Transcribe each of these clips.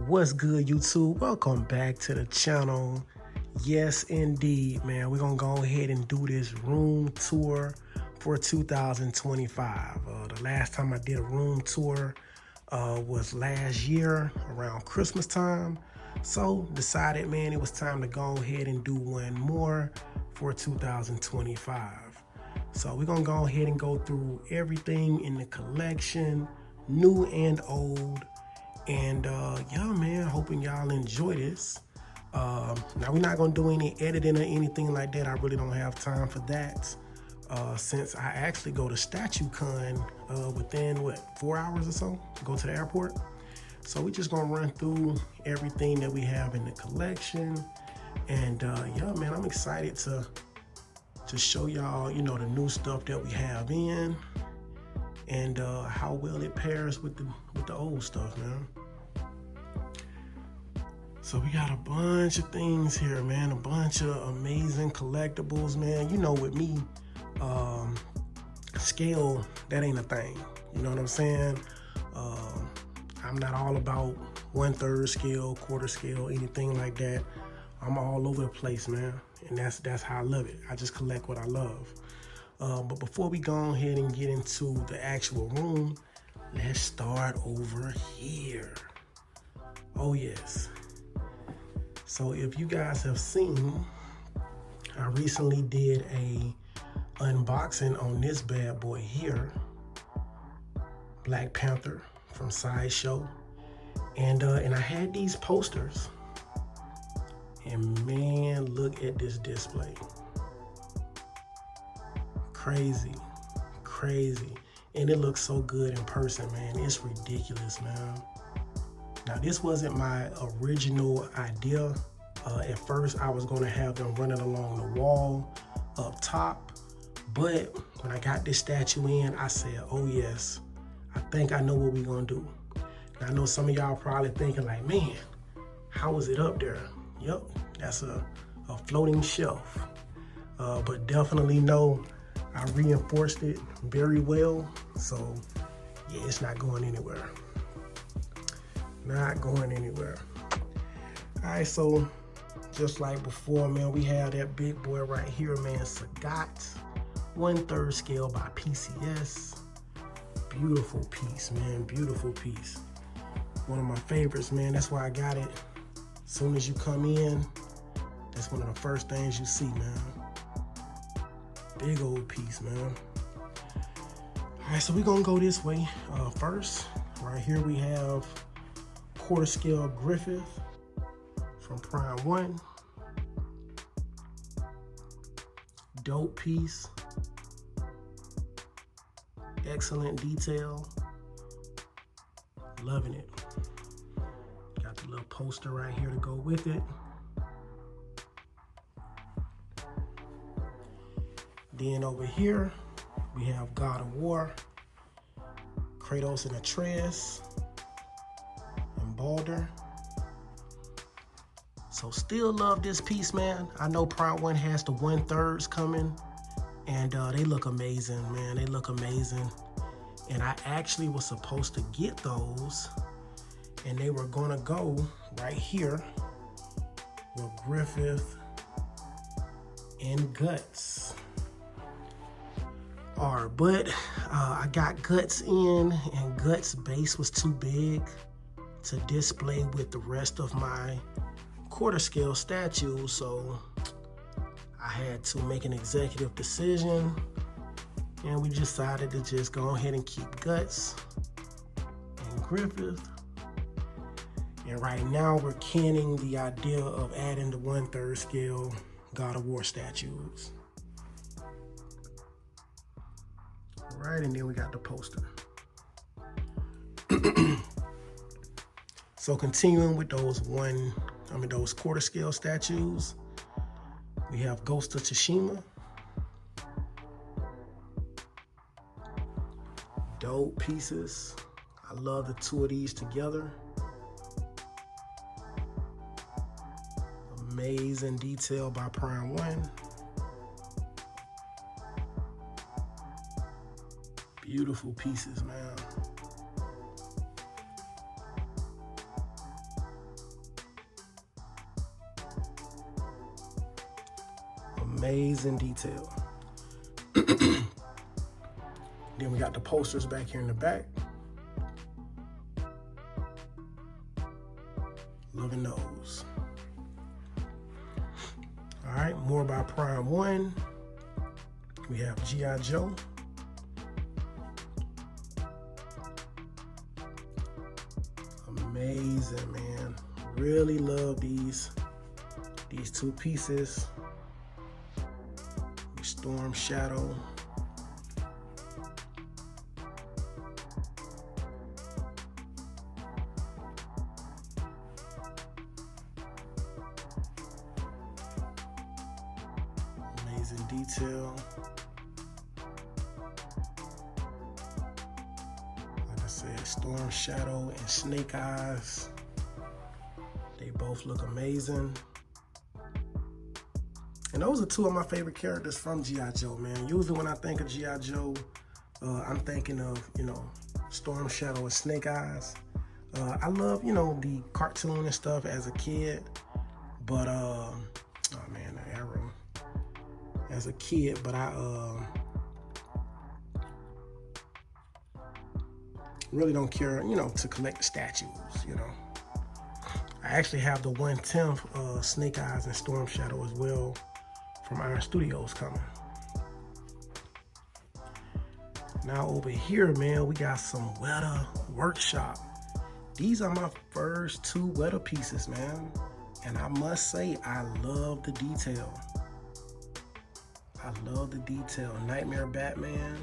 What's good, YouTube? Welcome back to the channel. Yes, indeed, man. We're going to go ahead and do this room tour for 2025. The last time I did a room tour was last year around Christmas time. So decided, man, it was time to go ahead and do one more for 2025. So we're going to go ahead and go through everything in the collection, new and old. And yeah, man, hoping y'all enjoy this. Now we're not gonna do any editing or anything like that. I really don't have time for that. Since I actually go to StatueCon within 4 hours or so, go to the airport. So we're just gonna run through everything that we have in the collection. And yeah, man, I'm excited to show y'all, you know, the new stuff that we have in. And how well it pairs with the old stuff, man. So we got a bunch of things here, man. A bunch of amazing collectibles, man. You know, with me, scale, that ain't a thing. You know what I'm saying? I'm not all about 1/3 scale, quarter scale, anything like that. I'm all over the place, man. And that's how I love it. I just collect what I love. But before we go ahead and get into the actual room, let's start over here. Oh yes. So if you guys have seen, I recently did a unboxing on this bad boy here, Black Panther from Sideshow. And I had these posters. And man, look at this display. Crazy. And it looks so good in person, man. It's ridiculous, man. Now, this wasn't my original idea. At first, I was gonna have them running along the wall up top. But when I got this statue in, I said, oh yes, I think I know what we're gonna do. And I know some of y'all probably thinking like, man, how is it up there? Yep, that's a floating shelf. But definitely know I reinforced it very well, so yeah, it's not going anywhere. Not going anywhere. All right, so just like before, man, we have that big boy right here, man, Sagat, 1/3 scale by PCS. Beautiful piece, man, beautiful piece. One of my favorites, man, that's why I got it. As soon as you come in, that's one of the first things you see, man. Big old piece, man. All right, so we're gonna go this way. First, right here we have quarter scale Griffith from Prime 1. Dope piece. Excellent detail. Loving it. Got the little poster right here to go with it. Then over here, we have God of War, Kratos and Atreus, and Baldur. So still love this piece, man. I know Prime 1 has the 1/3s coming, and they look amazing, man. They look amazing. And I actually was supposed to get those, and they were gonna go right here with Griffith and Guts. But I got Guts in, and Guts base was too big to display with the rest of my quarter scale statues, so I had to make an executive decision, and we decided to just go ahead and keep Guts and Griffith. And right now we're canning the idea of adding the 1/3 scale God of War statues. Right, and then we got the poster. So continuing with those quarter scale statues, we have Ghost of Tsushima. Dope pieces. I love the two of these together. Amazing detail by Prime 1. Beautiful pieces, man. Amazing detail. Then we got the posters back here in the back. Loving those. All right, more about Prime 1. We have G.I. Joe. Amazing, man. Really love these two pieces. Storm Shadow. Amazing detail. Like I said, Storm Shadow and Snake Eyes. They both look amazing. And those are two of my favorite characters from G.I. Joe, man. Usually when I think of G.I. Joe, I'm thinking of, Storm Shadow and Snake Eyes. I love, the cartoon and stuff as a kid. But, oh man, the Arrow. As a kid, but I really don't care, to collect the statues, I actually have the 1/10 Snake Eyes and Storm Shadow as well from Iron Studios coming. Now over here, man, we got some Weta Workshop. These are my first 2 Weta pieces, man. And I must say, I love the detail. I love the detail. Nightmare Batman.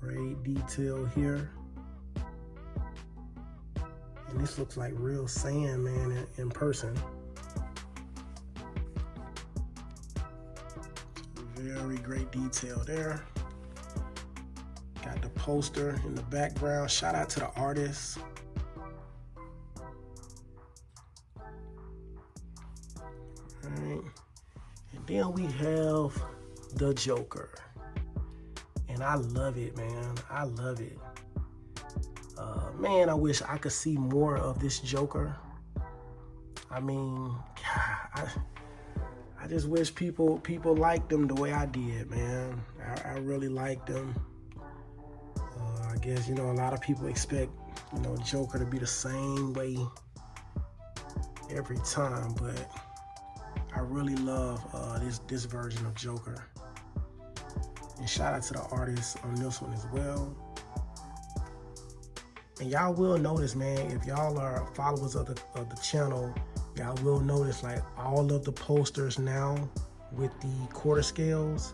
Great detail here. And this looks like real sand, man, in person. Very great detail there. Got the poster in the background. Shout out to the artists. All right. And then we have the Joker. And I love it, man. I love it. Man, I wish I could see more of this Joker. I mean, God, I just wish people liked him the way I did, man. I really liked him. I guess, a lot of people expect, Joker to be the same way every time, but I really love this version of Joker. And shout out to the artists on this one as well. And y'all will notice, man, if y'all are followers of the channel, y'all will notice like all of the posters now with the quarter scales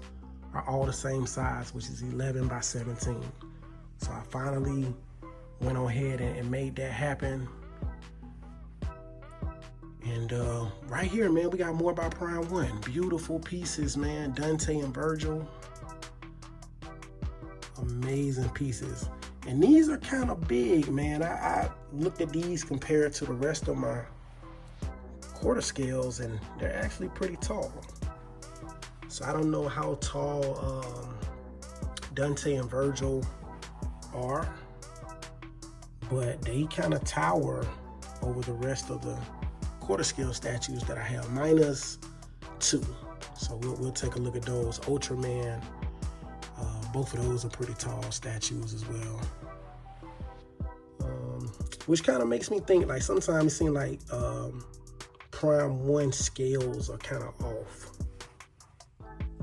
are all the same size, which is 11 by 17. So I finally went on ahead and made that happen. And right here, man, we got more about Prime 1. Beautiful pieces, man. Dante and Virgil. Amazing pieces. And these are kind of big, man. I looked at these compared to the rest of my quarter scales, and they're actually pretty tall. So I don't know how tall Dante and Virgil are, but they kind of tower over the rest of the quarter scale statues that I have, minus 2. So we'll take a look at those. Ultraman. Both of those are pretty tall statues as well. Which kind of makes me think, like, sometimes it seems like Prime 1 scales are kind of off.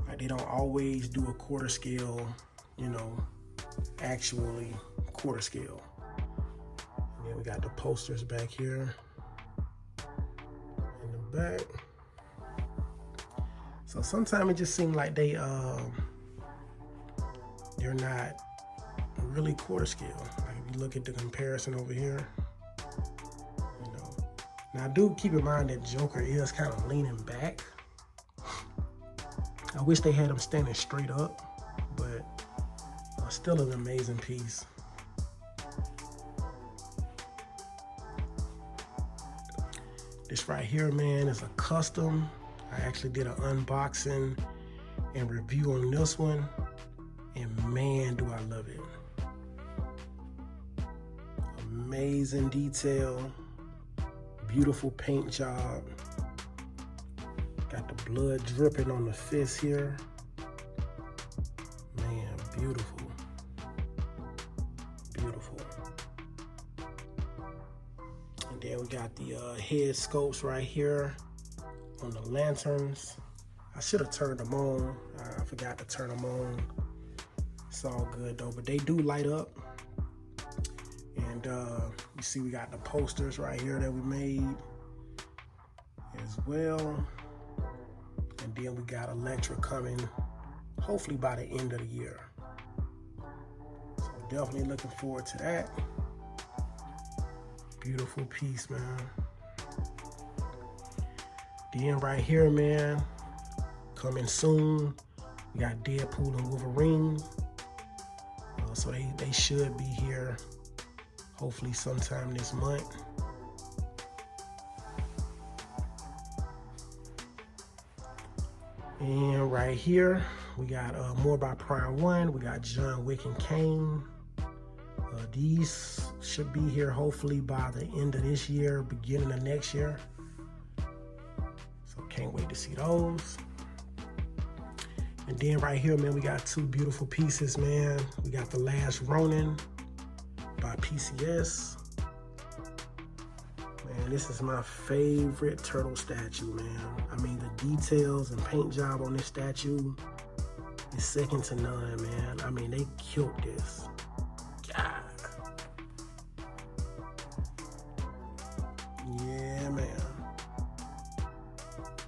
Like, they don't always do a quarter scale, actually quarter scale. And then we got the posters back here in the back. So sometimes it just seems like they're not really quarter scale. Like if you look at the comparison over here, Now I do keep in mind that Joker is kind of leaning back. I wish they had him standing straight up, but still an amazing piece. This right here, man, is a custom. I actually did an unboxing and review on this one. And man, do I love it. Amazing detail, Beautiful paint job. Got the blood dripping on the fist here. Man, beautiful. Beautiful. And then we got the head sculpts right here on the lanterns. I should have turned them on. I forgot to turn them on. It's all good though, but they do light up. And you see we got the posters right here that we made as well. And then we got Electra coming, hopefully by the end of the year. So definitely looking forward to that. Beautiful piece, man. Then right here, man, coming soon, we got Deadpool and Wolverine. So they should be here hopefully sometime this month. And right here, we got more by Prime 1. We got John Wick and Kane. These should be here hopefully by the end of this year, beginning of next year. So can't wait to see those. And then right here, man, we got two beautiful pieces, man. We got The Last Ronin by PCS. Man, this is my favorite turtle statue, man. I mean, the details and paint job on this statue is second to none, man. I mean, they killed this. God. Yeah, man.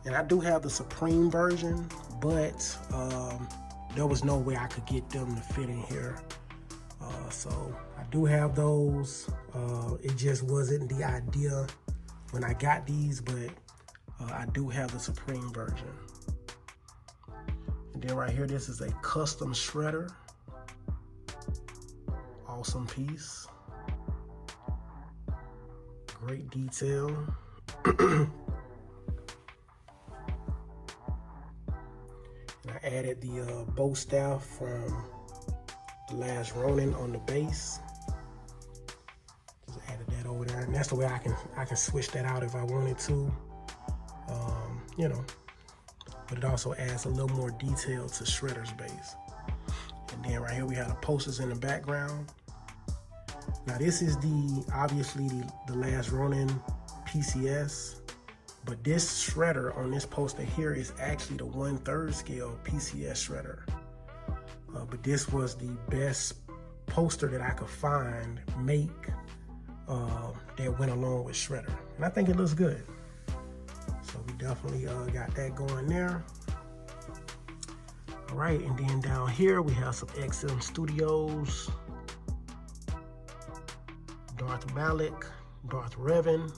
And I do have the Supreme version, but there was no way I could get them to fit in here. So I do have those. It just wasn't the idea when I got these, but I do have the Supreme version. And then right here, this is a custom shredder. Awesome piece. Great detail. I added the bow staff from The Last Ronin on the base. Just added that over there, and that's the way I can switch that out if I wanted to. You know, but it also adds a little more detail to Shredder's base. And then right here we have the posters in the background. Now this is obviously the Last Ronin PCS. But this shredder on this poster here is actually the 1/3 scale PCS shredder. But this was the best poster that I could find, that went along with shredder. And I think it looks good. So we definitely got that going there. All right, and then down here we have some XM Studios. Darth Malik, Darth Revan.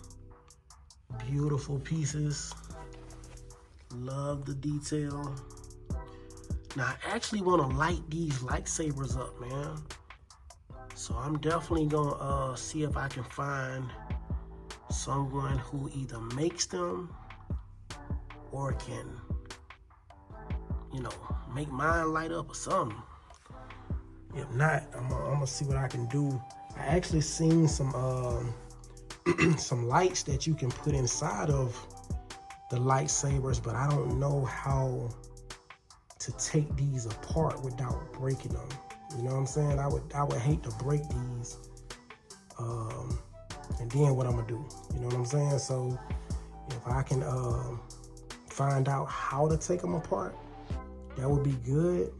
Beautiful pieces. Love the detail. Now I actually want to light these lightsabers up, man. So I'm definitely gonna see if I can find someone who either makes them or can, you know, make mine light up or something. If not, I'm gonna see what I can do. I actually seen some some lights that you can put inside of the lightsabers, but I don't know how to take these apart without breaking them. You know what I'm saying? I would hate to break these. And then what I'm gonna do, you know what I'm saying? So if I can find out how to take them apart, that would be good.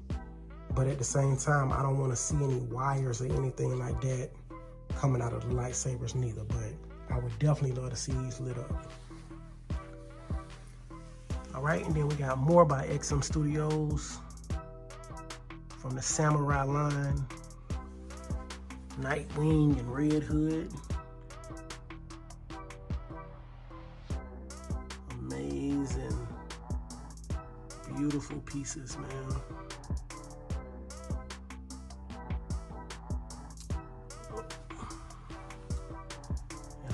But at the same time, I don't want to see any wires or anything like that coming out of the lightsabers neither. But I would definitely love to see these lit up. All right, and then we got more by XM Studios from the Samurai line. Nightwing and Red Hood. Amazing, beautiful pieces, man.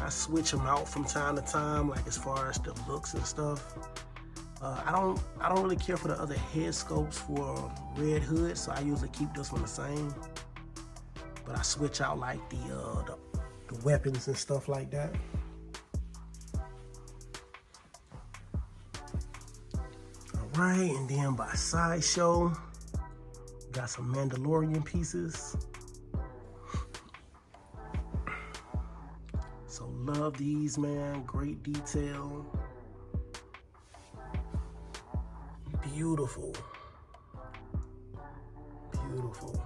I switch them out from time to time, like as far as the looks and stuff. I don't really care for the other head sculpts for Red Hood, so I usually keep this one the same. But I switch out like the weapons and stuff like that. right, and then by Sideshow, got some Mandalorian pieces. So love these, man. Great detail. Beautiful. Beautiful.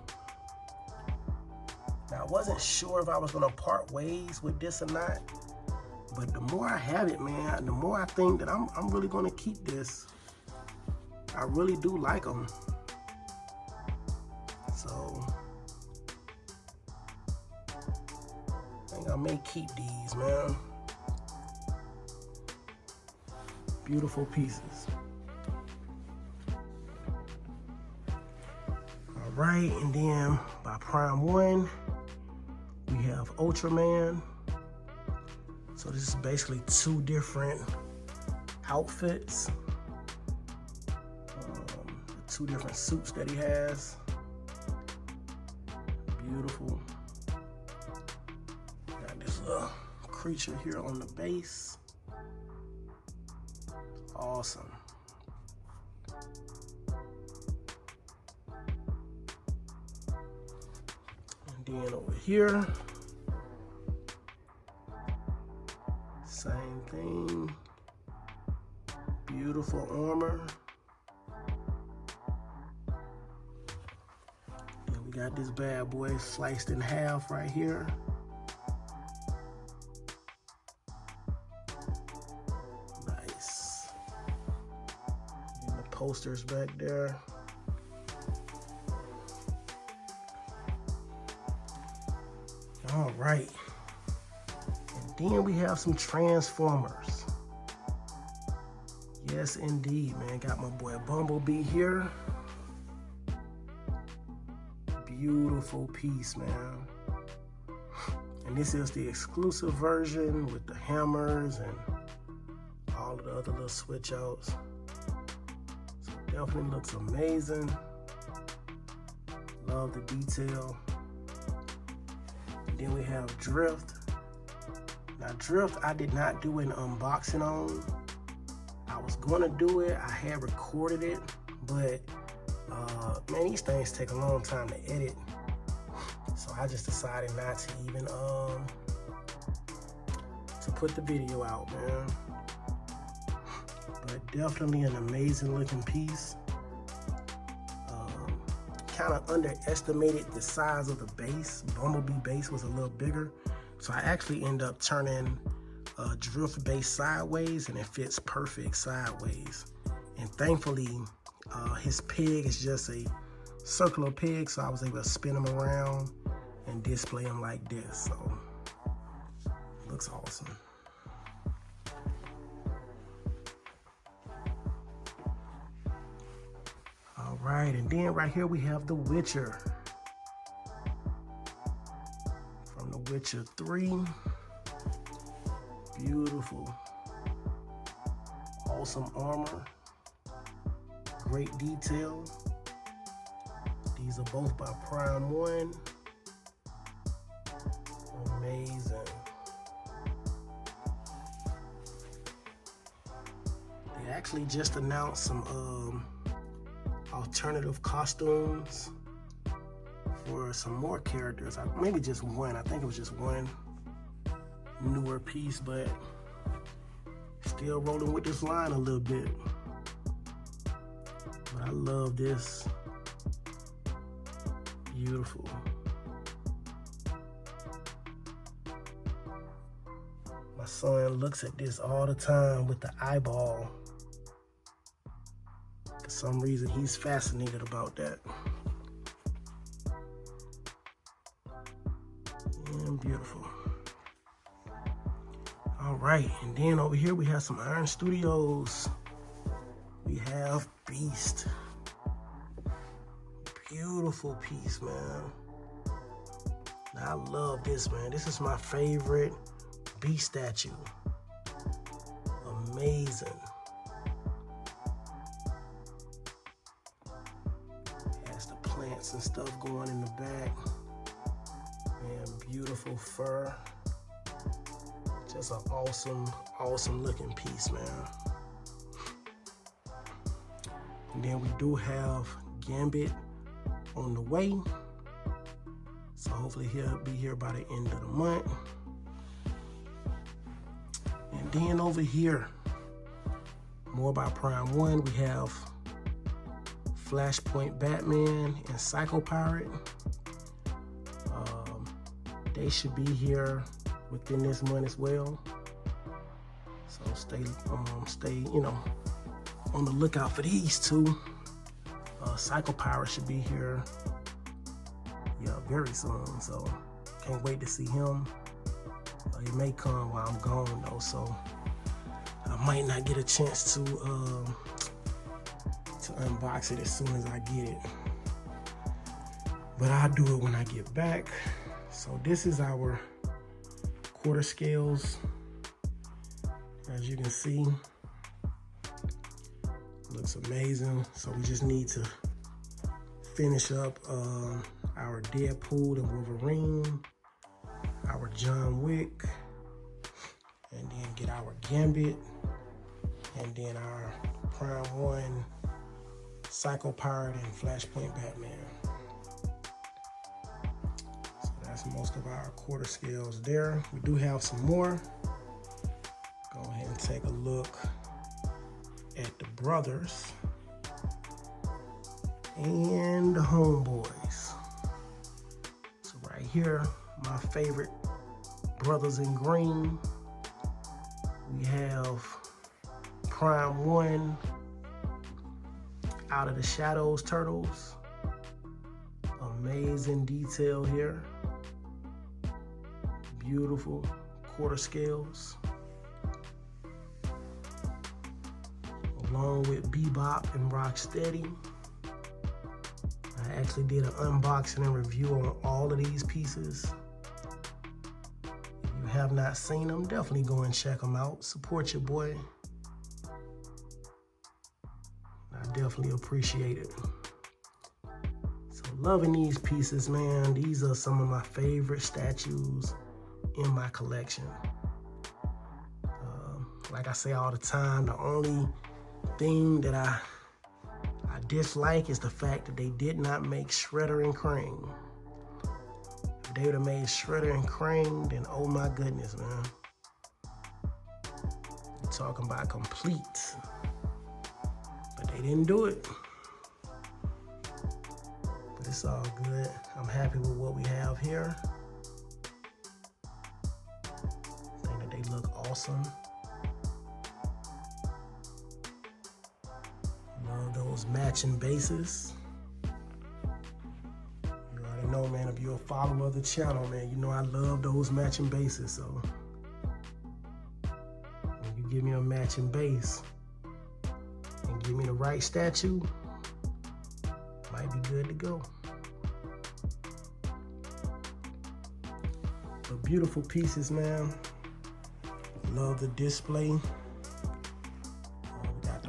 Now, I wasn't sure if I was gonna part ways with this or not, but the more I have it, man, the more I think that I'm really gonna keep this. I really do like them. So, I think I may keep these, man. Beautiful pieces. All right, and then by Prime 1, we have Ultraman. So this is basically two different outfits. Two different suits that he has. Beautiful. Got this creature here on the base. Awesome. And then over here, same thing. Beautiful armor. And we got this bad boy sliced in half right here. Nice. And the posters back there. All right. And then we have some Transformers. Yes, indeed, man. Got my boy Bumblebee here. Beautiful piece, man. And this is the exclusive version with the hammers and all of the other little switch outs. So definitely looks amazing. Love the detail. And then we have Drift. Now Drift, I did not do an unboxing on. I was gonna do it, I had recorded it, but man, these things take a long time to edit. So I just decided not to even to put the video out, man. But definitely an amazing looking piece. Kind of underestimated the size of the base. Bumblebee base was a little bigger. So I actually end up turning Drift base sideways, and it fits perfect sideways. And thankfully, his pig is just a circular pig, so I was able to spin him around and display him like this. So looks awesome. All right, and then right here we have The Witcher from The Witcher 3. Beautiful. Awesome armor. Great detail. These are both by Prime 1. Amazing. They actually just announced some alternative costumes for some more characters. Maybe just one. I think it was just one newer piece, but still rolling with this line a little bit. But I love this. Beautiful. My son looks at this all the time with the eyeball. For some reason, he's fascinated about that. And beautiful. All right, and then over here we have some Iron Studios. We have Beast. Beautiful piece, man. Now, I love this, man. This is my favorite Beast statue. Amazing. Has the plants and stuff going in the back. Man, beautiful fur. Just an awesome looking piece, man. And then we do have Gambit on the way. So hopefully he'll be here by the end of the month. And then over here, more about Prime 1, we have Flashpoint Batman and Psycho Pirate. They should be here within this month as well. So stay, you know, on the lookout for these two. Psycho Pirate should be here, yeah, very soon. So can't wait to see him. He may come while I'm gone though, so I might not get a chance to unbox it as soon as I get it. But I'll do it when I get back. So this is our quarter scales. As you can see, looks amazing. So we just need to finish up our Deadpool and Wolverine, our John Wick, and then get our Gambit, and then our Prime 1 Psycho Pirate and Flashpoint Batman. So that's most of our quarter scales there. We do have some more. Go ahead and take a look at the brothers and the homeboys. So right here, my favorite brothers in green. We have Prime 1 Out of the Shadows Turtles. Amazing detail here. Beautiful quarter scales. Along with Bebop and Rocksteady. I actually did an unboxing and review on all of these pieces. If you have not seen them, definitely go and check them out. Support your boy. I definitely appreciate it. So loving these pieces, man. These are some of my favorite statues in my collection. Like I say all the time, the only thing that I dislike is the fact that they did not make Shredder and Krang. If they would have made Shredder and Krang, then oh my goodness, man. You're talking about complete. But they didn't do it. But it's all good. I'm happy with what we have here. I think that they look awesome. Those matching bases. You already know, man, if you're a follower of the channel, man, you know I love those matching bases. So when you give me a matching base and give me the right statue, might be good to go. But beautiful pieces, man. Love the display.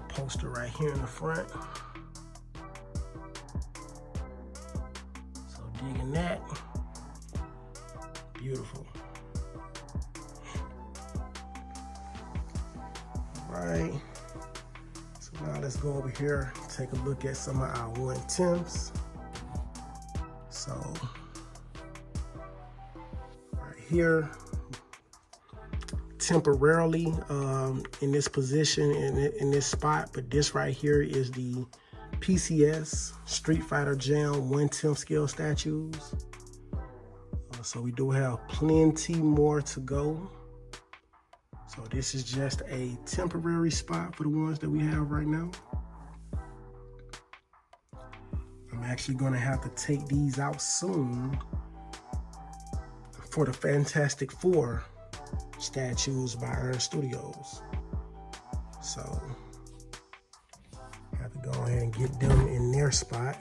Poster right here in the front. So digging that. Beautiful. All right. So now let's go over here, take a look at some of our 1/10s. So right here, temporarily in this position, in this spot, but this right here is the PCS Street Fighter Jam 1/10 scale statues. So we do have plenty more to go. So this is just a temporary spot for the ones that we have right now. I'm actually gonna have to take these out soon for the Fantastic Four statues by Iron Studios. So I have to go ahead and get them in their spot.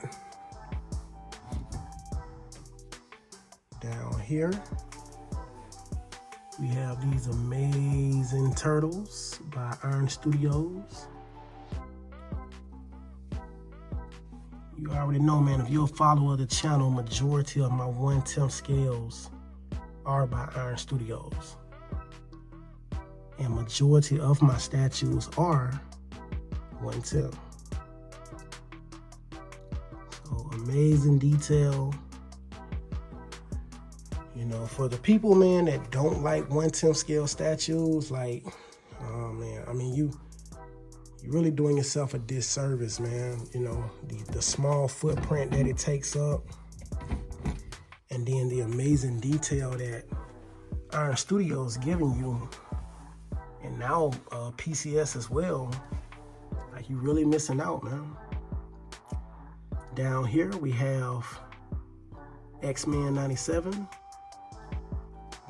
Down here, we have these amazing turtles by Iron Studios. You already know, man, if you're a follower of the channel, majority of my 1/10 scales are by Iron Studios. And majority of my statues are 1/10. Amazing detail. You know, for the people, man, that don't like 1/10 scale statues, like, oh man, I mean, you're really doing yourself a disservice, man. You know, the small footprint that it takes up, and then the amazing detail that Iron Studios giving you, and now PCS as well. Like, you're really missing out, man. Down here we have X-Men 97.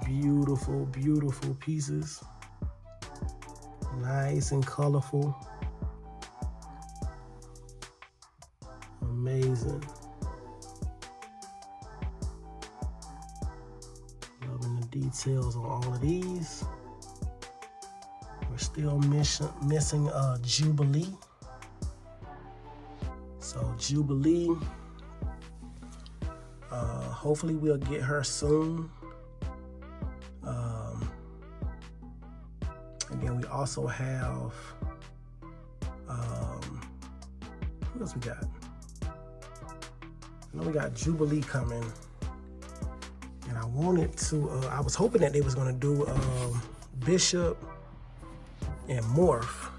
Beautiful, beautiful pieces. Nice and colorful. Amazing. Loving the details on all of these. We're still missing Jubilee. So Jubilee, hopefully we'll get her soon. And then we also have, who else we got? I know we got Jubilee coming. And I wanted to, I was hoping that they was gonna do Bishop and Morph.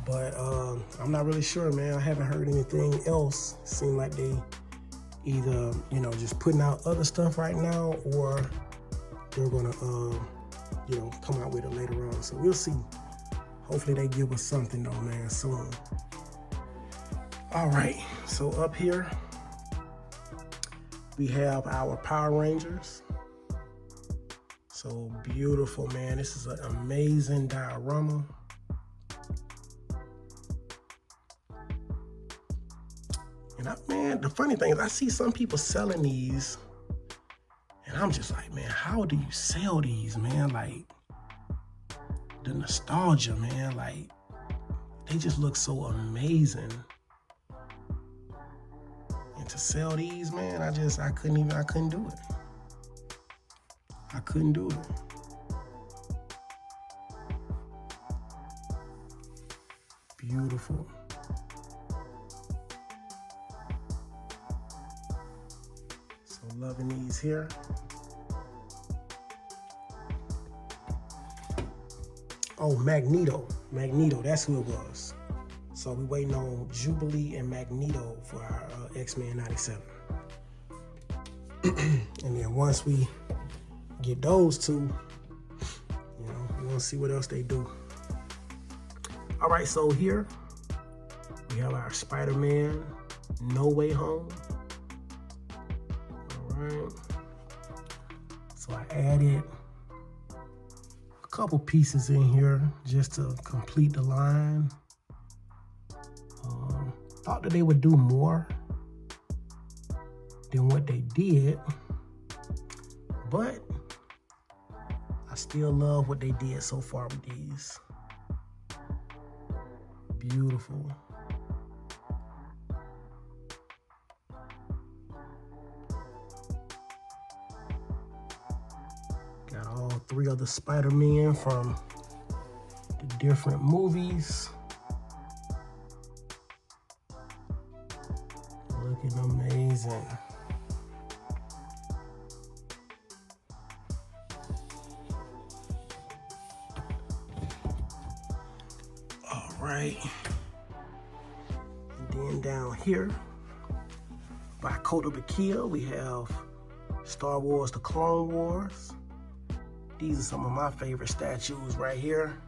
But I'm not really sure, man. I haven't heard anything else. It seemed like they either, you know, just putting out other stuff right now, or they're gonna, you know, come out with it later on. So we'll see. Hopefully they give us something though, man, soon. All right, so up here, we have our Power Rangers. So beautiful, man. This is an amazing diorama. And man, the funny thing is I see some people selling these, and I'm just like, man, how do you sell these, man? Like, the nostalgia, man, like, they just look so amazing. And to sell these, man, I couldn't do it. I couldn't do it. Beautiful. So loving these here. Oh, Magneto, that's who it was. So we waiting on Jubilee and Magneto for our X-Men 97. And then once we get those two, you know, we're gonna see what else they do. All right, so here we have our Spider-Man No Way Home. All right. So I added a couple pieces in here just to complete the line. Thought that they would do more than what they did, but I still love what they did so far with these. Beautiful. Got all three of the Spider-Men from the different movies. Looking amazing. All right. And then down here, by Kota Bakia, we have Star Wars: The Clone Wars. These are some of my favorite statues right here.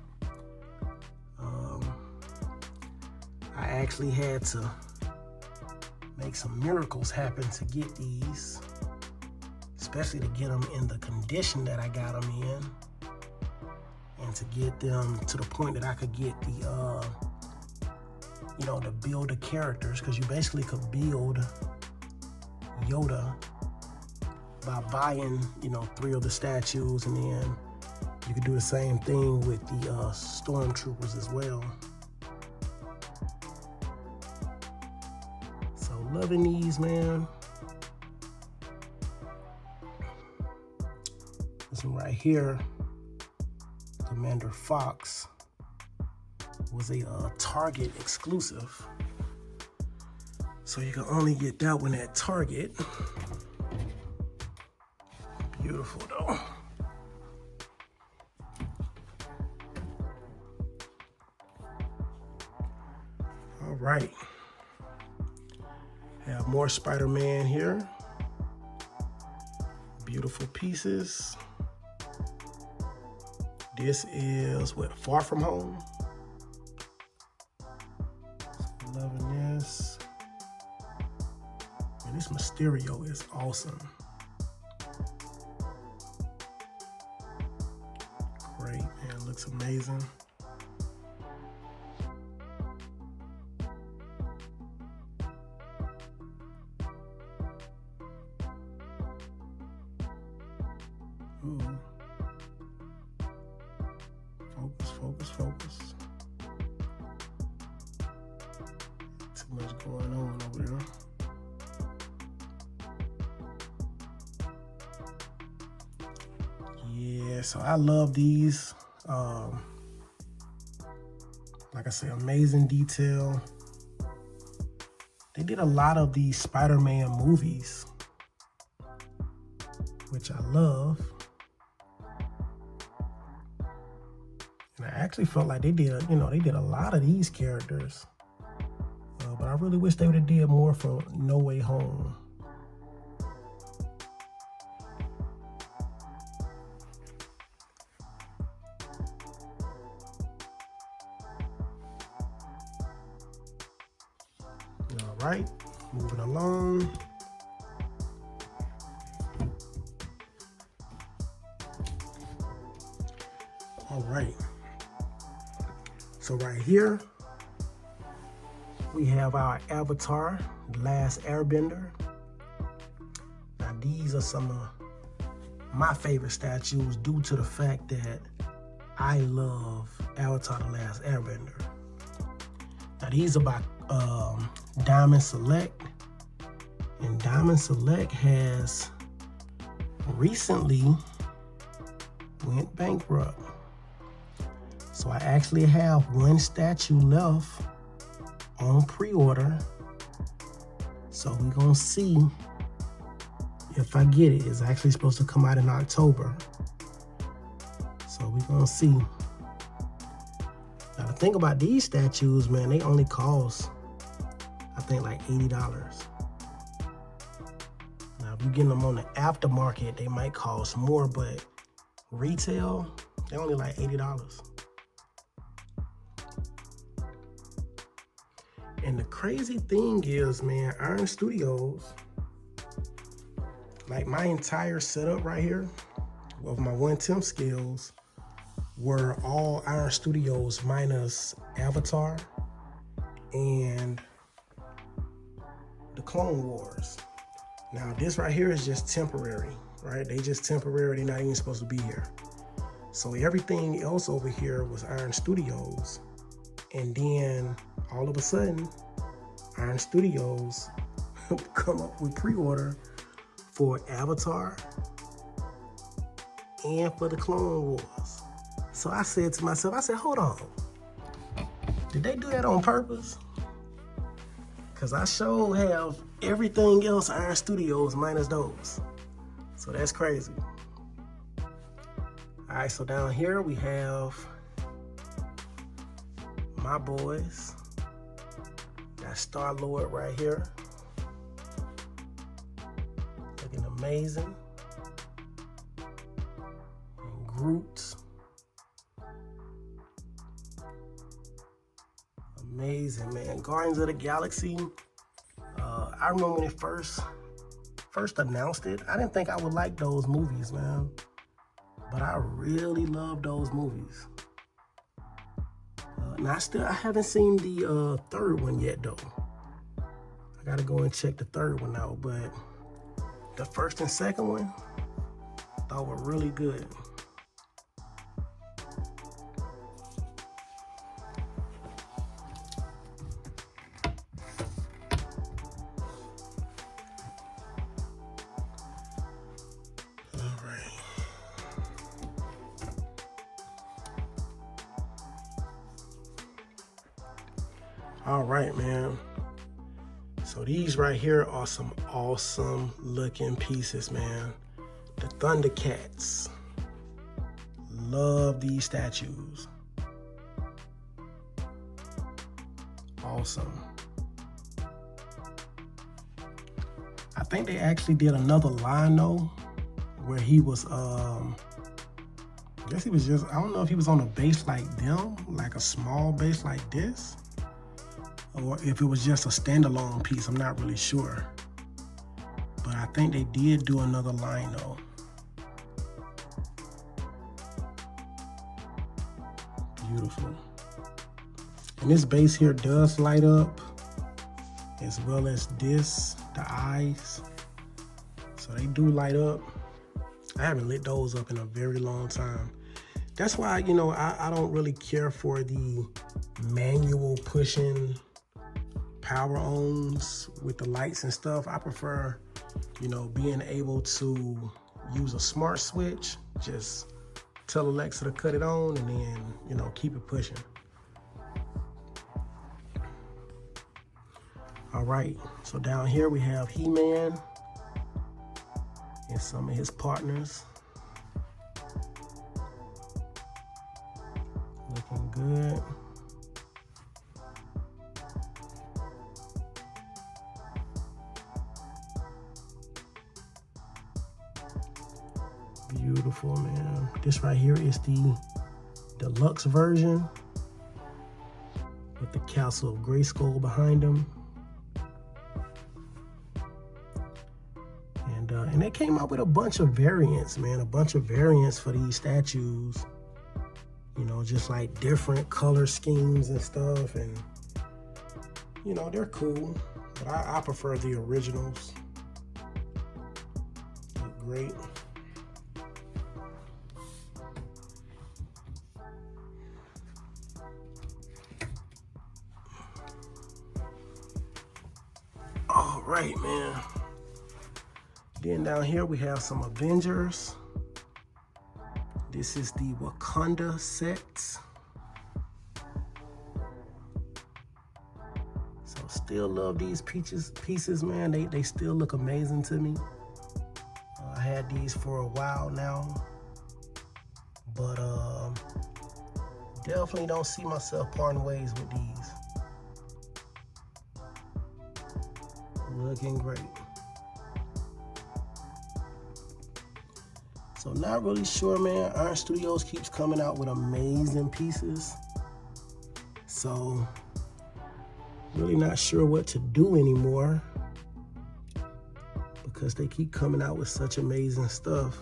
I actually had to make some miracles happen to get these, especially to get them in the condition that I got them in, and to get them to the point that I could get the, you know, to build the characters, because you basically could build Yoda by buying, you know, 3 of the statues, and then you could do the same thing with the stormtroopers as well. Loving these, man. This one right here, Commander Fox, was a Target exclusive. So you can only get that one at Target. Beautiful though. All right. Have more Spider-Man here. Beautiful pieces. This is what, Far From Home. So loving this. Man, this Mysterio is awesome. Great, man, looks amazing. Ooh. Focus, focus, focus. Too much going on over there. Yeah, so I love these. Like I say, amazing detail. They did a lot of these Spider-Man movies, which I love. And I actually felt like they did, they did a lot of these characters. But I really wish they would have did more for No Way Home. All right, moving along. All right. So right here, we have our Avatar, The Last Airbender. Now these are some of my favorite statues due to the fact that I love Avatar, The Last Airbender. Now these are by Diamond Select. And Diamond Select has recently went bankrupt. So I actually have one statue left on pre-order. So we're gonna see if I get it. It's actually supposed to come out in October. So we're gonna see. Now the thing about these statues, man, they only cost, I think, like $80. Now if you're getting them on the aftermarket, they might cost more, but retail, they're only like $80. And the crazy thing is, man, Iron Studios, like my entire setup right here of my 1/10 scales were all Iron Studios minus Avatar and the Clone Wars. Now this right here is just temporary, right? They just temporary, they're not even supposed to be here. So everything else over here was Iron Studios. And then all of a sudden, Iron Studios come up with pre-order for Avatar and for the Clone Wars. So I said to myself, hold on. Did they do that on purpose? Because I sure have everything else Iron Studios minus those. So that's crazy. All right, so down here we have my boys. Got Star-Lord right here. Looking amazing. And Groot. Amazing, man. Guardians of the Galaxy. I remember when it first announced it, I didn't think I would like those movies, man. But I really love those movies. Now I haven't seen the third one yet though. I gotta go and check the third one out, but the first and second one I thought were really good. All right, man. So So these right here are some awesome looking pieces, man. The Thundercats. Love these statues. Awesome. I think they actually did another line though, where he was, I guess he was just, I don't know if he was on a base like them, like a small base like this, or if it was just a standalone piece. I'm not really sure. But I think they did do another line though. Beautiful. And this base here does light up, as well as this, the eyes. So they do light up. I haven't lit those up in a very long time. That's why, you know, I don't really care for the manual pushing power ons with the lights and stuff. I prefer, you know, being able to use a smart switch. Just tell Alexa to cut it on and then, you know, keep it pushing. All right, so down here we have He-Man and some of his partners. Looking good. Beautiful, man. This right here is the deluxe version with the Castle of Grayskull behind him. And they came out with a bunch of variants, man, a bunch of variants for these statues. You know, just like different color schemes and stuff. And, you know, they're cool. But I prefer the originals. Look great. All right, man. Then down here we have some Avengers. This is the Wakanda set. So still love these pieces, man. They still look amazing to me. I had these for a while now, but definitely don't see myself parting ways with these. Looking great. So not really sure, man. Iron Studios keeps coming out with amazing pieces. So really not sure what to do anymore because they keep coming out with such amazing stuff.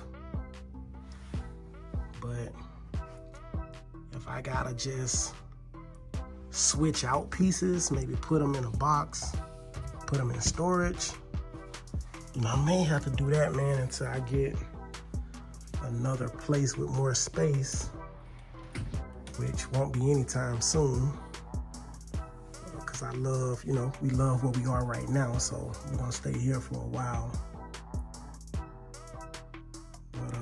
But if I gotta just switch out pieces, maybe put them in a box, put them in storage, you know, I may have to do that, man, until I get another place with more space, which won't be anytime soon, because I love, you know, we love where we are right now, so we're gonna stay here for a while. But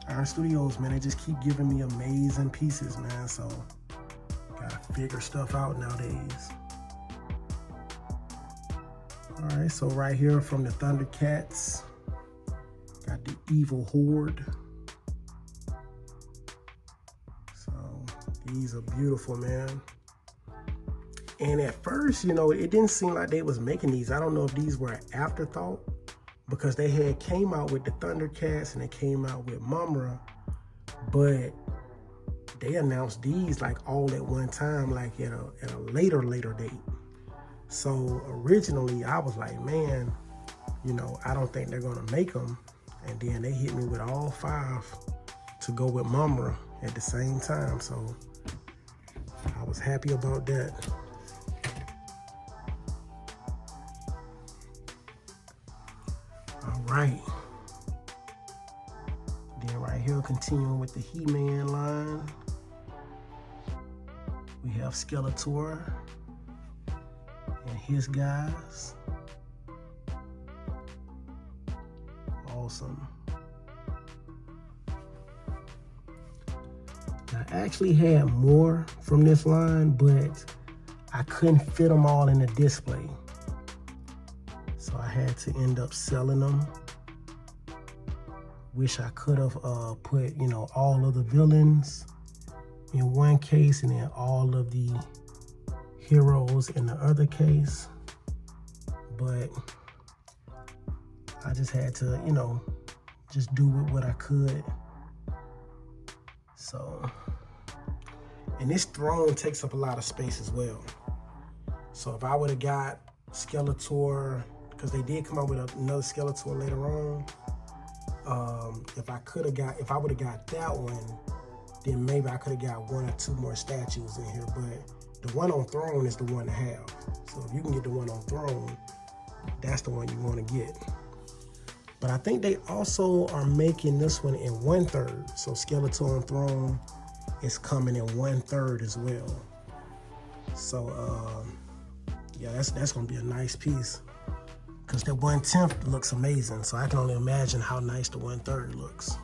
Iron Studios, man, they just keep giving me amazing pieces, man, so gotta figure stuff out nowadays. All right, so right here from the Thundercats, got the Evil Horde. So these are beautiful, man. And at first, you know, it didn't seem like they was making these. I don't know if these were an afterthought, because they had came out with the Thundercats and they came out with Mumra, but they announced these like all at one time, like at a later date. So originally I was like, man, you know, I don't think they're gonna make them. And then they hit me with all 5 to go with Mumra at the same time. So I was happy about that. All right. Then right here, continuing with the He-Man line, we have Skeletor and his guys. Awesome. I actually had more from this line, but I couldn't fit them all in the display. So I had to end up selling them. Wish I could have put, you know, all of the villains in one case and then all of the heroes in the other case. But I just had to, you know, just do with what I could. So, and this throne takes up a lot of space as well. So if I would have got Skeletor, because they did come out with another Skeletor later on. If I would have got that one, then maybe I could have got 1 or 2 more statues in here. But the one on throne is the one to have. So if you can get the one on throne, that's the one you want to get. But I think they also are making this one in 1/3. So Skeletor on throne is coming in 1/3 as well. So yeah, that's gonna be a nice piece. Because that 1/10 looks amazing. So I can only imagine how nice the 1/3 looks.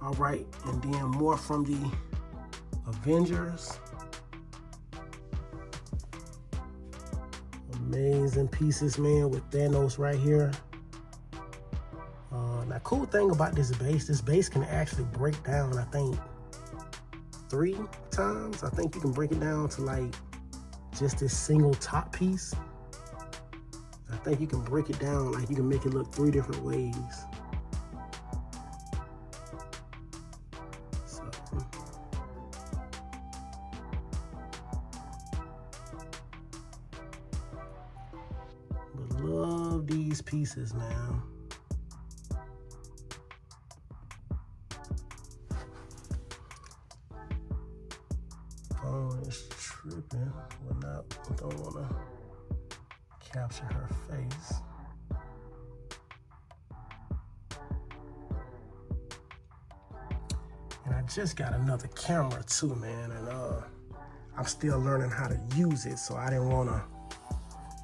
All right, and then more from the Avengers. Amazing pieces, man, with Thanos right here. Now, cool thing about this base can actually break down, I think, 3 times. I think you can break it down to like just this single top piece. I think you can break it down, like you can make it look 3 different ways. So, but love these pieces, man. Phone is tripping. Don't want to capture her face. And I just got another camera too, man, and I'm still learning how to use it, so I didn't want to.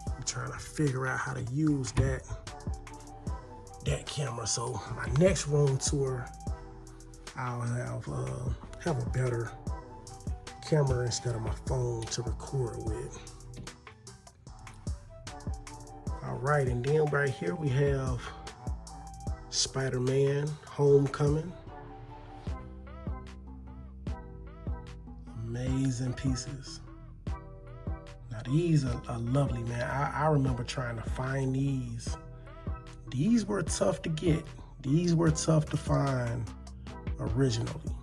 I'm trying to figure out how to use that camera. So my next room tour, I'll have a better camera instead of my phone to record with. All right, and then right here we have Spider-Man Homecoming. Amazing pieces. Now these are lovely, man. I remember trying to find these. These were tough to get. These were tough to find originally.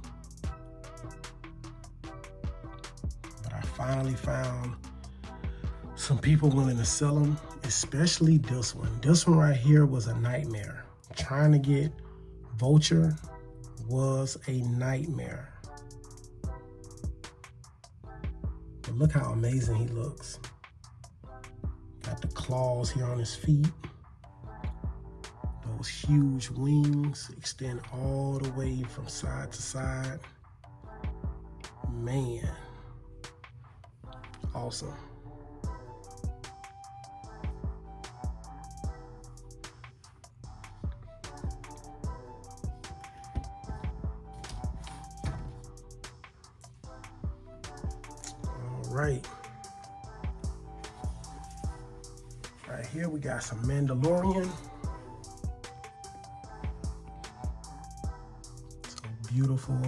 But I finally found some people willing to sell them, especially this one. This one right here was a nightmare. Trying to get Vulture was a nightmare. But look how amazing he looks. Got the claws here on his feet. Those huge wings extend all the way from side to side. Man, awesome. Right here we got some Mandalorian. So beautiful.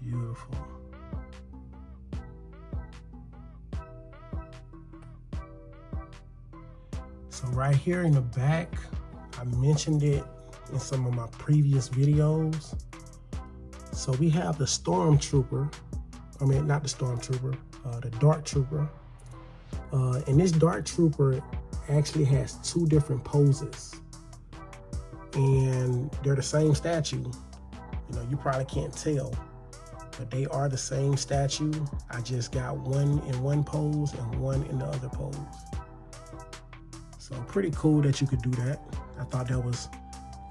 Beautiful. So right here in the back, I mentioned it in some of my previous videos. So we have the Stormtrooper, not the Stormtrooper, the Dark Trooper. And this Dark Trooper actually has 2 different poses. And they're the same statue. You know, you probably can't tell, but they are the same statue. I just got one in one pose and one in the other pose. So pretty cool that you could do that. I thought that was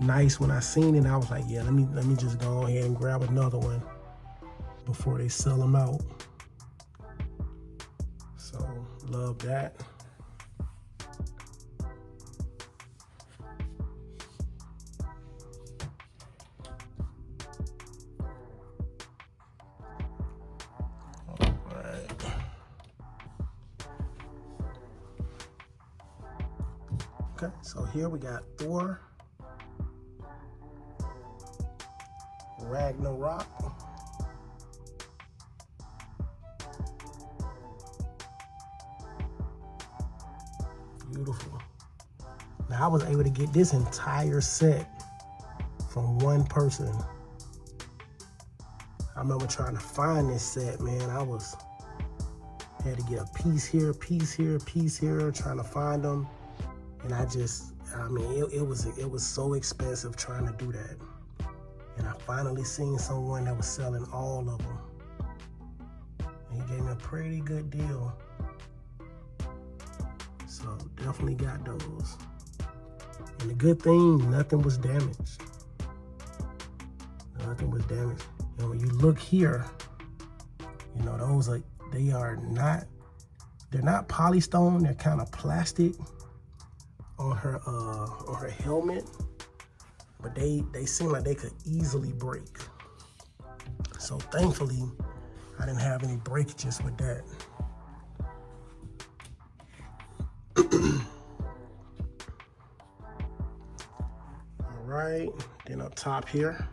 nice when I seen it. I was like, yeah, let me just go ahead and grab another one before they sell them out. So love that. Okay, so here we got Thor, Ragnarok, beautiful. Now I was able to get this entire set from one person. I remember trying to find this set, man. Had to get a piece here, piece here, piece here, trying to find them. And I mean, it was so expensive trying to do that. And I finally seen someone that was selling all of them. And he gave me a pretty good deal. So definitely got those. And the good thing, nothing was damaged. Nothing was damaged. And when you look here, you know, they're not polystone, they're kind of plastic on her helmet, but they seem like they could easily break. So thankfully, I didn't have any breakages with that. All right, then up top here,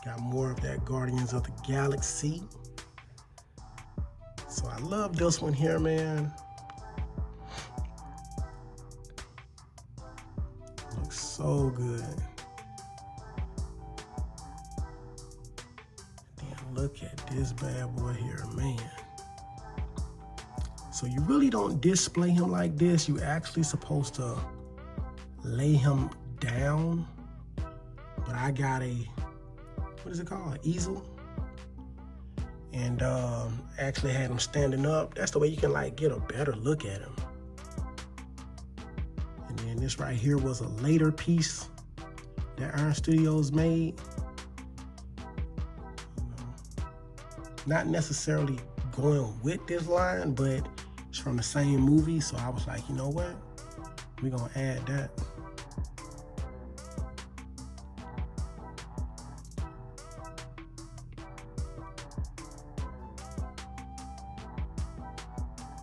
got more of that Guardians of the Galaxy. So I love this one here, man. Looks so good. Then look at this bad boy here, man. So you really don't display him like this. You actually supposed to lay him down. But I got what is it called? An easel. And actually had him standing up. That's the way you can like get a better look at him. And then this right here was a later piece that Iron Studios made. You know, not necessarily going with this line, but it's from the same movie. So I was like, you know what? We're gonna add that.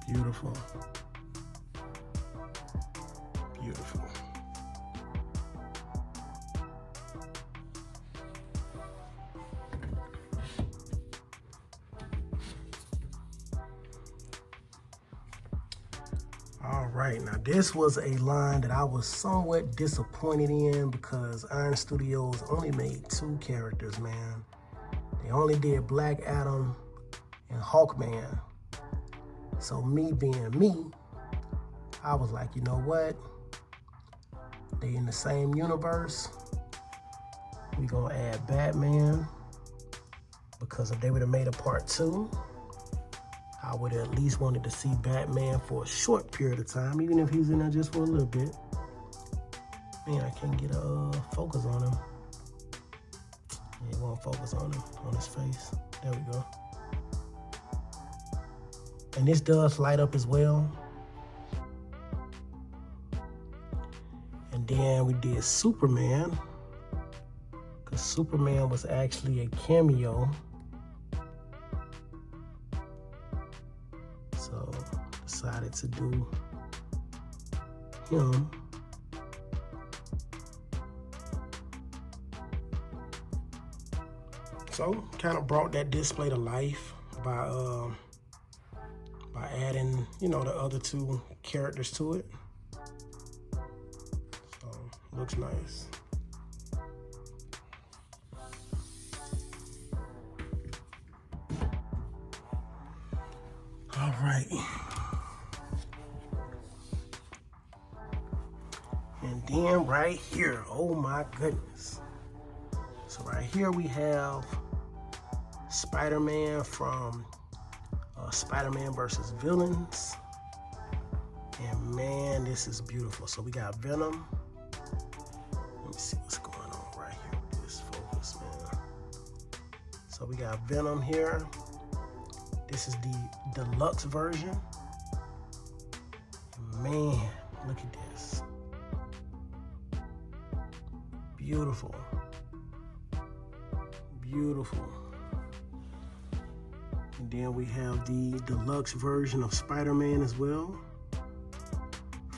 Beautiful. Beautiful. All right, now this was a line that I was somewhat disappointed in because Iron Studios only made 2 characters, man. They only did Black Adam and Hawkman. So me being me, I was like, you know what? They in the same universe. We gonna add Batman because if they would have made a part 2, I would have at least wanted to see Batman for a short period of time, even if he's in there just for a little bit. Man, I can't get a focus on him. It won't focus on him, on his face. There we go. And this does light up as well. And then we did Superman, because Superman was actually a cameo. So decided to do him. So kind of brought that display to life by adding, you know, the other 2 characters to it. So looks nice. All right. And then right here, oh my goodness. So right here we have Spider-Man from Spider-Man versus Villains. And man, this is beautiful. So we got Venom. Let me see what's going on right here with this focus, man. So we got Venom here. This is the deluxe version. Man, look at this. Beautiful. Beautiful. And then we have the deluxe version of Spider-Man as well.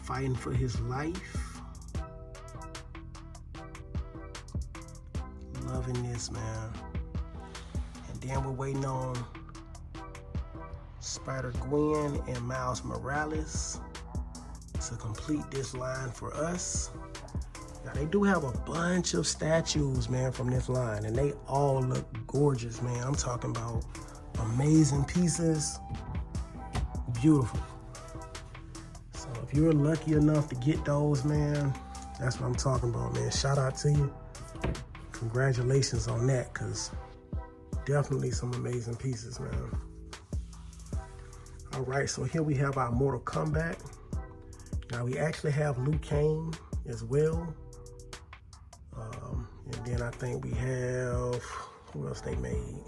fighting for his life. Loving this, man. And then we're waiting on Spider-Gwen and Miles Morales to complete this line for us. Now, they do have a bunch of statues, man, from this line, and they all look gorgeous, man. I'm talking about amazing pieces. Beautiful. So if you're lucky enough to get those, man, that's what I'm talking about, man. Shout out to you. Congratulations on that, because definitely some amazing pieces, man. All right, so here we have our Mortal Kombat. Now we actually have Liu Kang as well. And then I think we have, who else they made?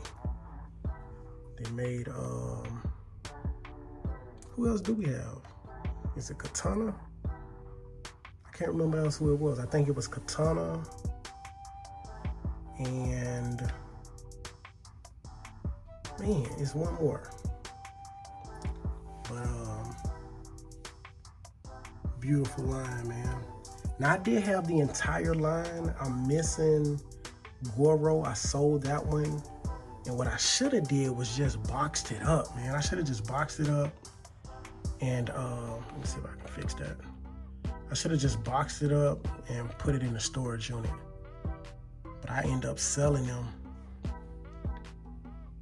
They made, who else do we have? Is it Katana? I can't remember else who it was. I think it was Katana and, man, it's one more. But, beautiful line, man. Now, I did have the entire line. I'm missing Goro. I sold that one. And what I should have did was just boxed it up, man. I should have just boxed it up. And let me see if I can fix that. I should have just boxed it up and put it in the storage unit. But I end up selling them.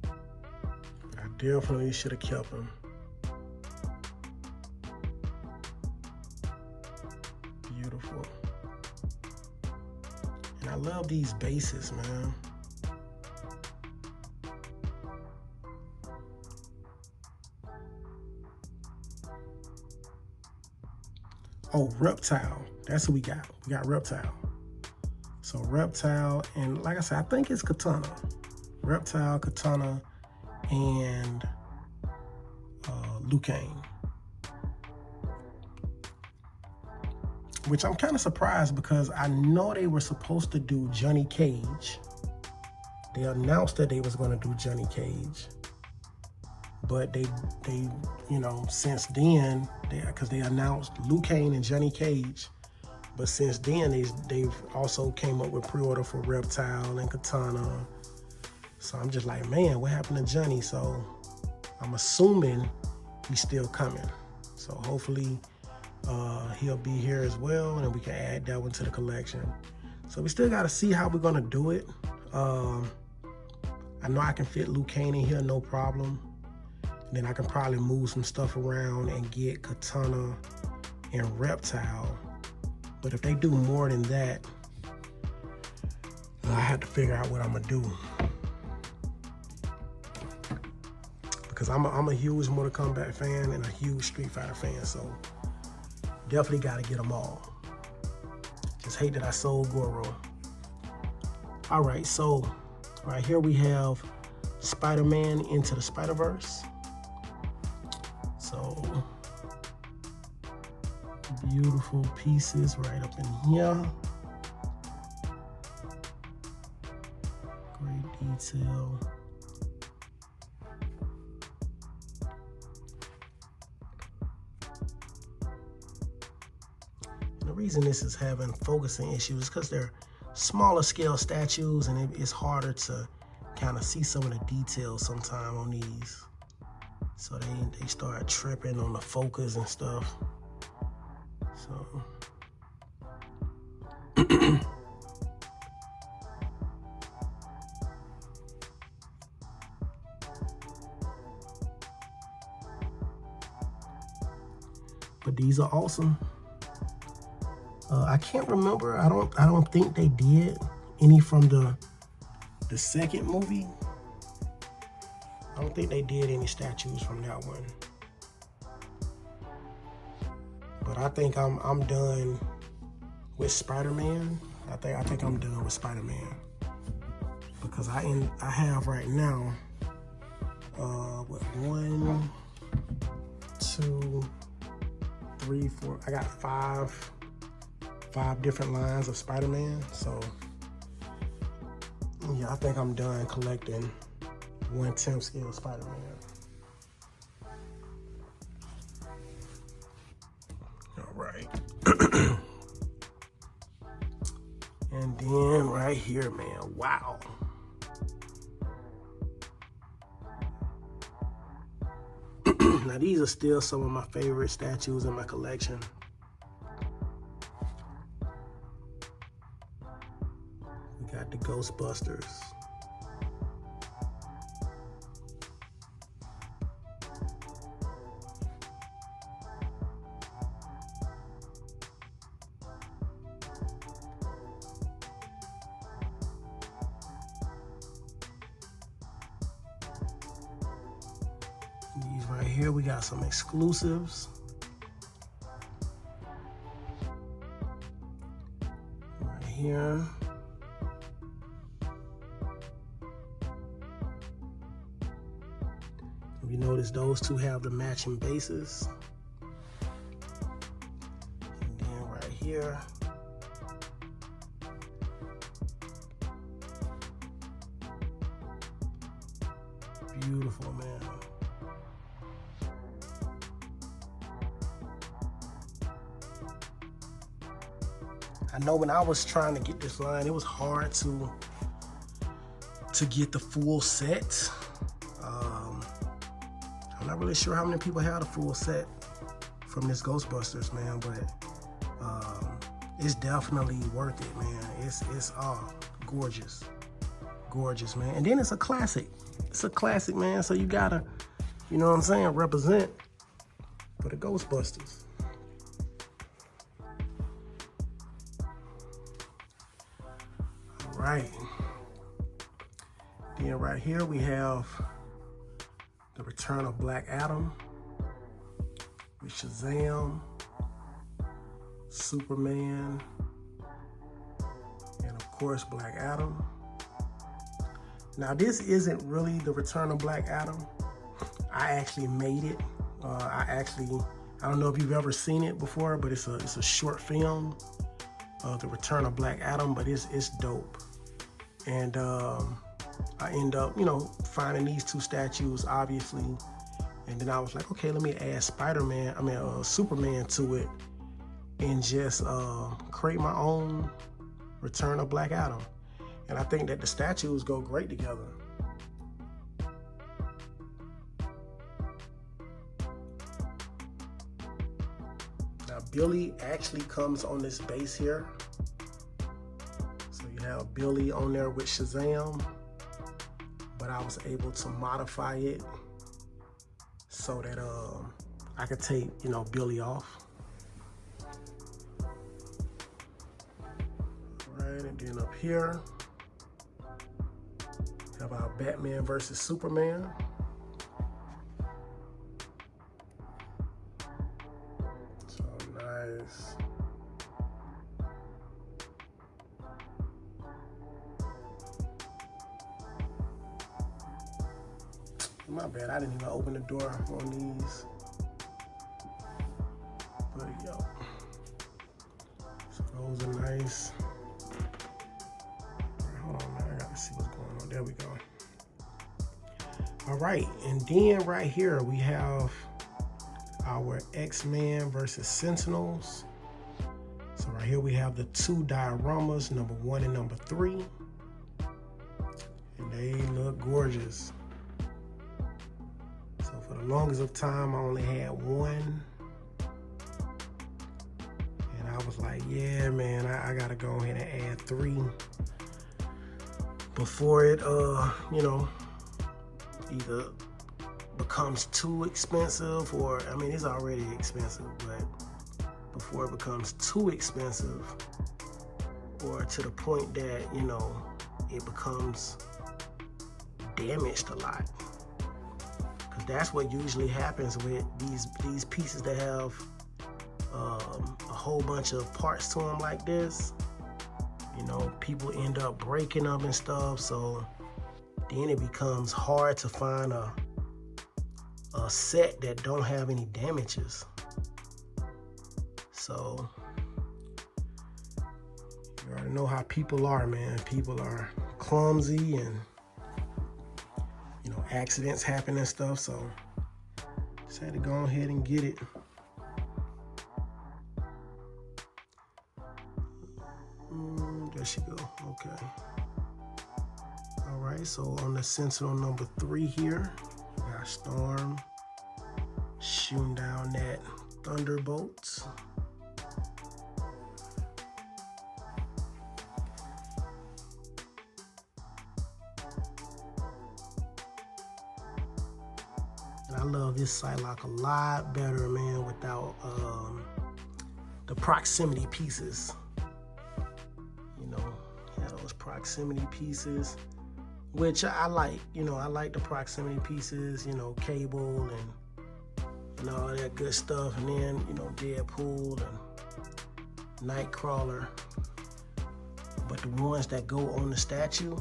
But I definitely should have kept them. Beautiful. And I love these bases, man. Oh, Reptile. That's who we got. We got Reptile. So Reptile, and like I said, I think it's Katana. Reptile, Katana, and Liu Kang. Which I'm kind of surprised because I know they were supposed to do Johnny Cage. They announced that they was going to do Johnny Cage. But they you know, since then, because they announced Liu Kang and Johnny Cage, but since then they've also came up with pre-order for Reptile and Katana. So I'm just like, man, what happened to Johnny? So I'm assuming he's still coming. So hopefully he'll be here as well, and we can add that one to the collection. So we still got to see how we're gonna do it. I know I can fit Liu Kang in here, no problem. Then I can probably move some stuff around and get Katana and Reptile. But if they do more than that, I have to figure out what I'm gonna do. Because I'm a huge Mortal Kombat fan and a huge Street Fighter fan, so definitely gotta get them all. Just hate that I sold Goro. All right, so right here we have Spider-Man Into the Spider-Verse. So beautiful pieces right up in here. Great detail. And the reason this is having focusing issues is because they're smaller scale statues, and it's harder to kind of see some of the details sometime on these. So they start tripping on the focus and stuff. So but these are awesome. I can't remember. I don't think they did any from the second movie. I don't think they did any statues from that one. But I think I'm done with Spider-Man. I think I'm done with Spider-Man. Because I have right now what, 1, 2, 3, 4. I got five different lines of Spider-Man. So yeah, I think I'm done collecting 1/10 scale Spider-Man. All right. And then right here, man, wow. Now these are still some of my favorite statues in my collection. We got the Ghostbusters. These right here, we got some exclusives. Right here. If you notice, those two have the matching bases. And then right here, beautiful, man. I know when I was trying to get this line, it was hard to get the full set. I'm not really sure how many people had a full set from this Ghostbusters, man, but it's definitely worth it, man. It's gorgeous, gorgeous, man. And then it's a classic. It's a classic, man. So you gotta, you know what I'm saying, represent for the Ghostbusters. Right. Then right here we have the Return of Black Adam with Shazam, Superman, and of course Black Adam. Now this isn't really the Return of Black Adam. I actually made it. I don't know if you've ever seen it before, but it's a short film of the Return of Black Adam, but it's dope. And I end up, finding these two statues, obviously. And then I was like, okay, let me add Superman to it and just create my own Return of Black Adam. And I think that the statues go great together. Now, Billy actually comes on this base here. So you have Billy on there with Shazam, but I was able to modify it so that I could take, Billy off. Right, and then up here, have our Batman versus Superman. So nice. My bad, I didn't even open the door on these. But yo, so those are nice. Hold on, man, I gotta see what's going on. There we go. All right, and then right here we have our X-Men versus Sentinels. So right here we have the two dioramas, number 1 and number 3. And they look gorgeous. So for the longest of time, I only had one. And I was like, yeah, man, I gotta go ahead and add 3 before it, either becomes too expensive or, it's already expensive, but before it becomes too expensive or to the point that, it becomes damaged a lot. Because that's what usually happens with these pieces that have a whole bunch of parts to them like this. People end up breaking them and stuff, so then it becomes hard to find a set that don't have any damages. So you already know how people are, man. People are clumsy and accidents happen and stuff, so just had to go ahead and get it. There she goes. So on the Sentinel number 3 here, we got Storm shooting down that Thunderbolt. And I love this Psylocke a lot better, man, without the proximity pieces. You know, yeah, those proximity pieces, which I like. You know, I like the proximity pieces, you know, Cable and all that good stuff. And then, you know, Deadpool and Nightcrawler. But the ones that go on the statue,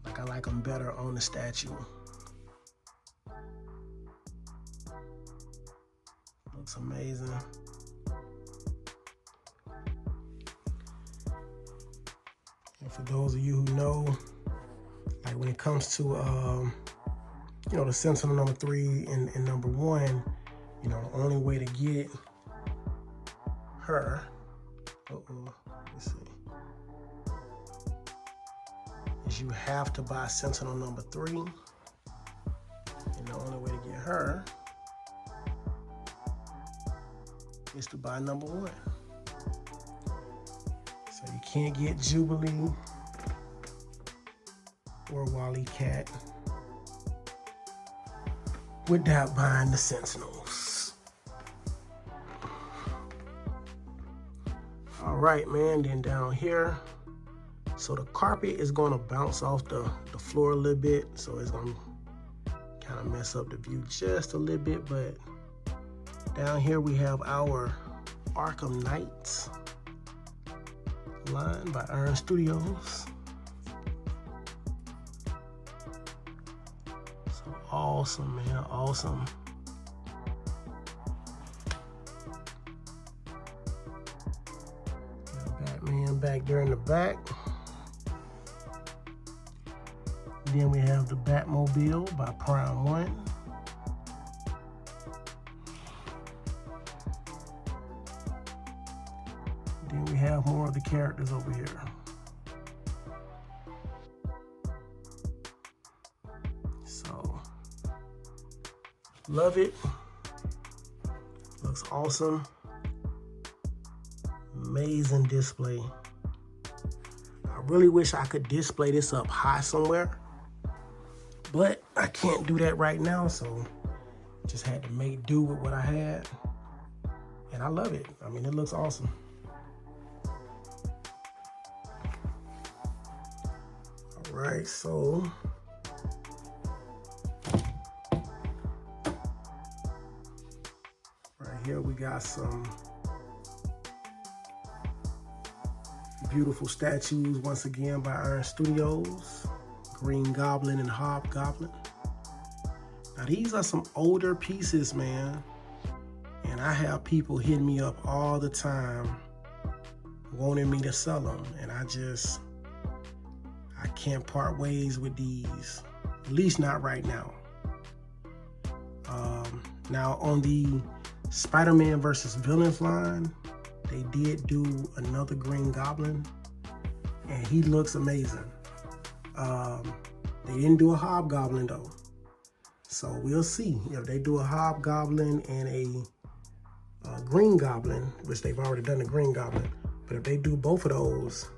like, I like them better on the statue. Looks amazing. And for those of you who know, like, when it comes to you know, the Sentinel number 3 and number 1, you know, the only way to get her, let's see, is you have to buy Sentinel number 3, and the only way to get her is to buy number 1. So you can't get Jubilee or Wally Cat without buying the Sentinels. All right, man, then down here, so the carpet is gonna bounce off the floor a little bit, so it's gonna kind of mess up the view just a little bit, but down here we have our Arkham Knights line by Iron Studios. So awesome, man, awesome. Got Batman back there in the back. Then we have the Batmobile by Prime One. Then we have more of the characters over here. So, love it. Looks awesome. Amazing display. I really wish I could display this up high somewhere, but I can't do that right now, so just had to make do with what I had. And I love it. I mean, it looks awesome. All right, so right here we got some beautiful statues once again by Iron Studios. Green Goblin and Hobgoblin. Now these are some older pieces, man, and I have people hitting me up all the time wanting me to sell them, and I can't part ways with these, at least not right now. Now on the Spider-Man versus Villains line, they did do another Green Goblin, and he looks amazing. They didn't do a Hobgoblin though, so we'll see if they do a Hobgoblin and a Green Goblin, which they've already done the Green Goblin. But if they do both of those,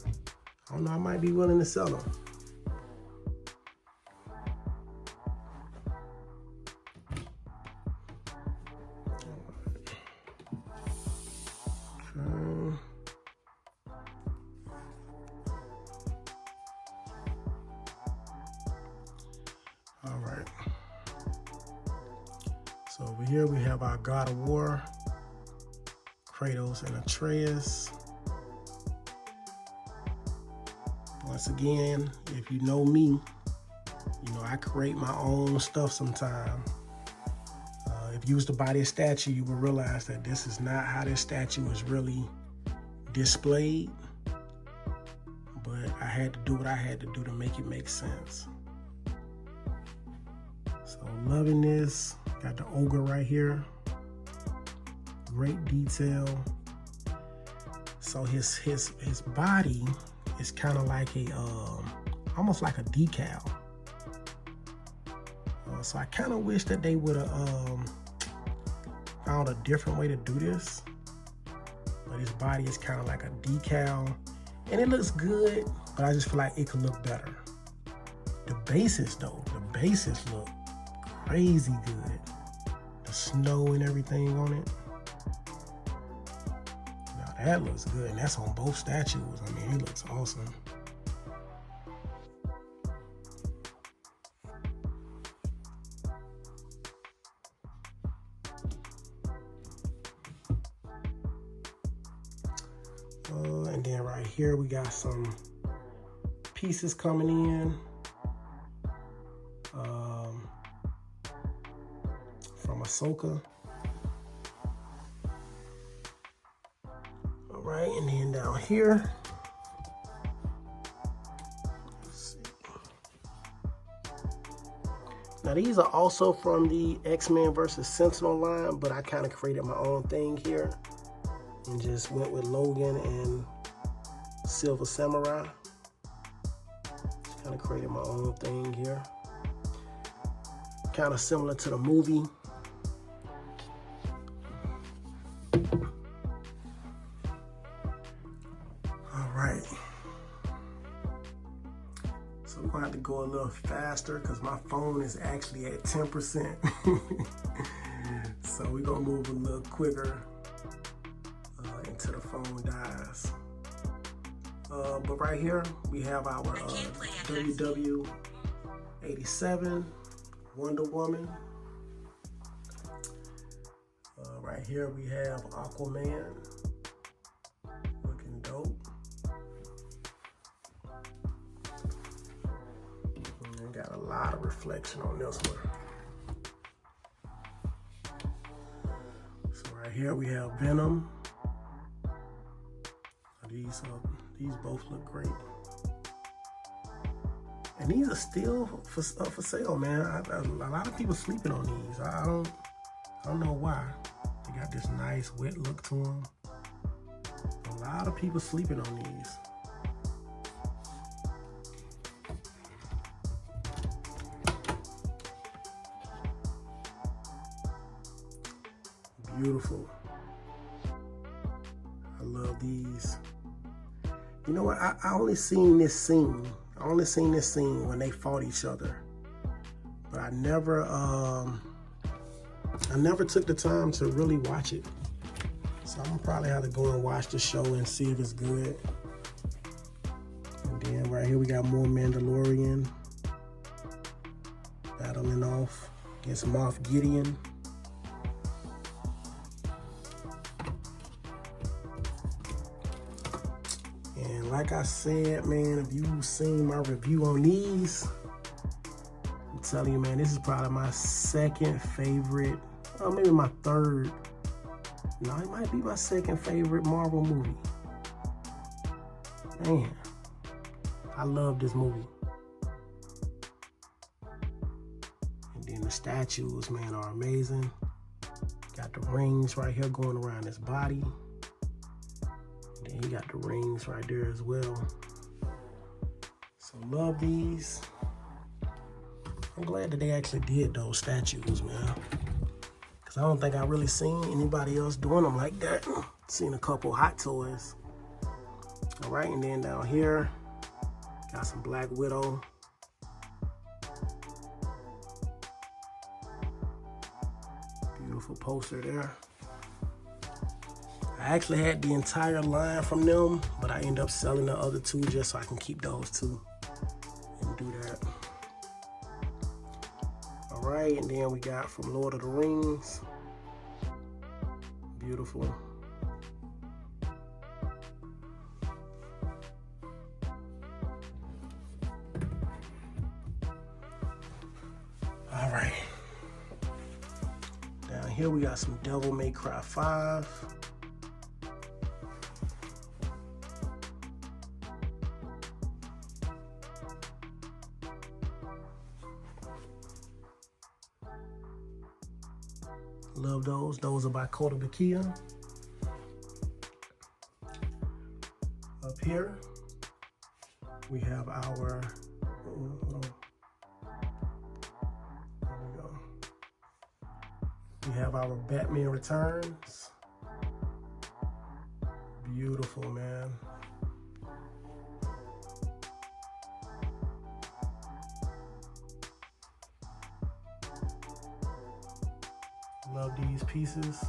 I don't know, I might be willing to sell them. All right. So over here we have our God of War, Kratos and Atreus. Once again, if you know me, you know I create my own stuff sometime. If you was to buy this statue, you will realize that this is not how this statue is really displayed. But I had to do what I had to do to make it make sense. So loving this. Got the ogre right here. Great detail. So his body is kind of like a almost like a decal. So I kind of wish that they would have found a different way to do this. But his body is kind of like a decal, and it looks good, but I just feel like it could look better. The bases though, the bases look crazy good. The snow and everything on it. Now that looks good, and that's on both statues. I mean, it looks awesome. And then right here we got some pieces coming in from Ahsoka. All right, and then down here, let's see. Now these are also from the X-Men versus Sentinel line, but I kind of created my own thing here and just went with Logan and Silver Samurai. Just kind of created my own thing here. Kind of similar to the movie. All right. So we're gonna have to go a little faster because my phone is actually at 10%. So we're gonna move a little quicker until the phone dies. But right here we have our WW87 Wonder Woman. Right here we have Aquaman, looking dope. And got a lot of reflection on this one. So right here we have Venom. These both look great. And these are still for sale, man. A lot of people sleeping on these. I don't know why. They got this nice wet look to them. A lot of people sleeping on these. Beautiful. I love these. You know what? I only seen this scene. When they fought each other. But I never took the time to really watch it. So I'm gonna probably have to go and watch the show and see if it's good. And then right here we got more Mandalorian battling off against Moff Gideon. And like I said, man, if you've seen my review on these, I'm telling you, man, this is probably my second favorite, or maybe my third. No, it might be my second favorite Marvel movie. Man, I love this movie. And then the statues, man, are amazing. Got the rings right here going around his body. And then he got the rings right there as well. So love these. I'm glad that they actually did those statues, man. Because I don't think I really seen anybody else doing them like that. Seen a couple Hot Toys. All right, and then down here, got some Black Widow. Beautiful poster there. I actually had the entire line from them, but I ended up selling the other two just so I can keep those two and do that. All right, and then we got from Lord of the Rings. Beautiful. All right. Down here we got some Devil May Cry 5. Love those. Those are by Kota Bakia. Up here, we have our There we go. We have our Batman Returns. Beautiful, man. Love these pieces.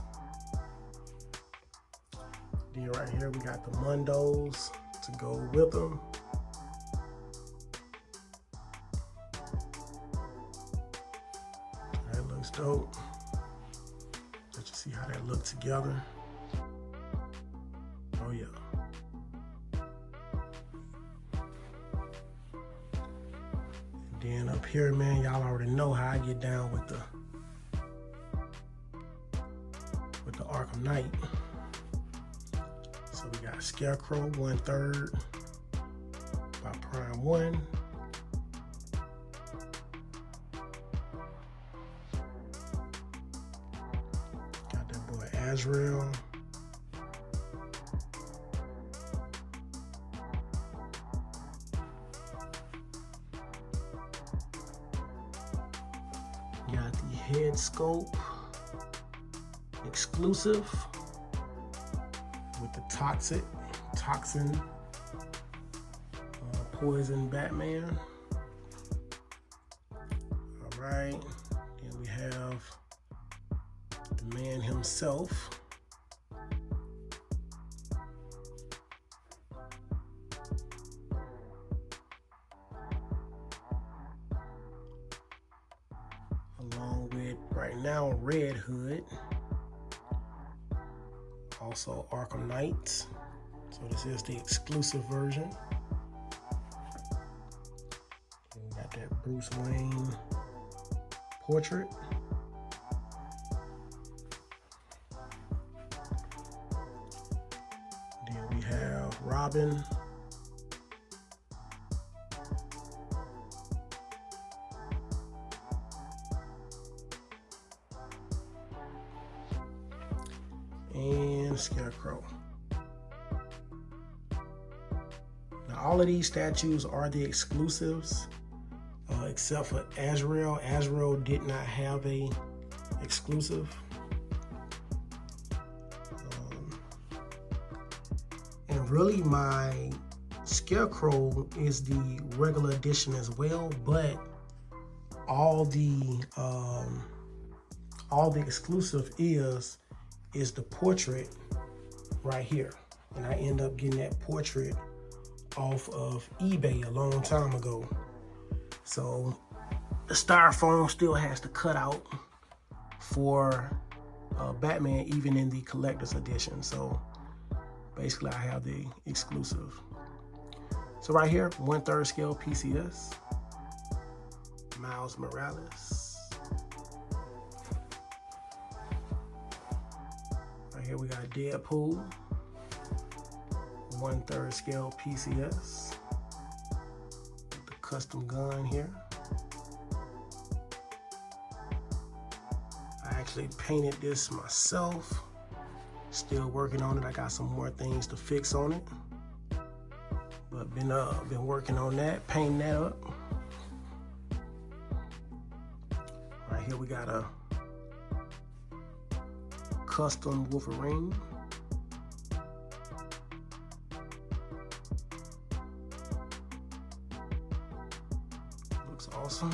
Then right here we got the Mundos to go with them. That looks dope. Let you see how that look together. Oh yeah. And then up here, man, y'all already know how I get down with the Arkham Knight. So we got Scarecrow 1/3 by Prime 1. Got that boy Azrael. Got the head sculpt exclusive with the toxin poison Batman. All right, then we have the man himself. Along with right now Red Hood. Also Arkham Knight. So this is the exclusive version. And we got that Bruce Wayne portrait. Then we have Robin. And Scarecrow. Now all of these statues are the exclusives, except for Azrael. Azrael did not have a exclusive. And really my Scarecrow is the regular edition as well, but all the exclusive is the portrait right here. And I end up getting that portrait off of eBay a long time ago. So the styrofoam still has to cut out for Batman, even in the collector's edition. So basically I have the exclusive. So right here, 1/3 scale PCS, Miles Morales. Right here we got Deadpool, 1/3 scale PCS, with the custom gun here. I actually painted this myself, still working on it. I got some more things to fix on it, but been working on that, painting that up. Right here we got a custom Wolverine. Looks awesome.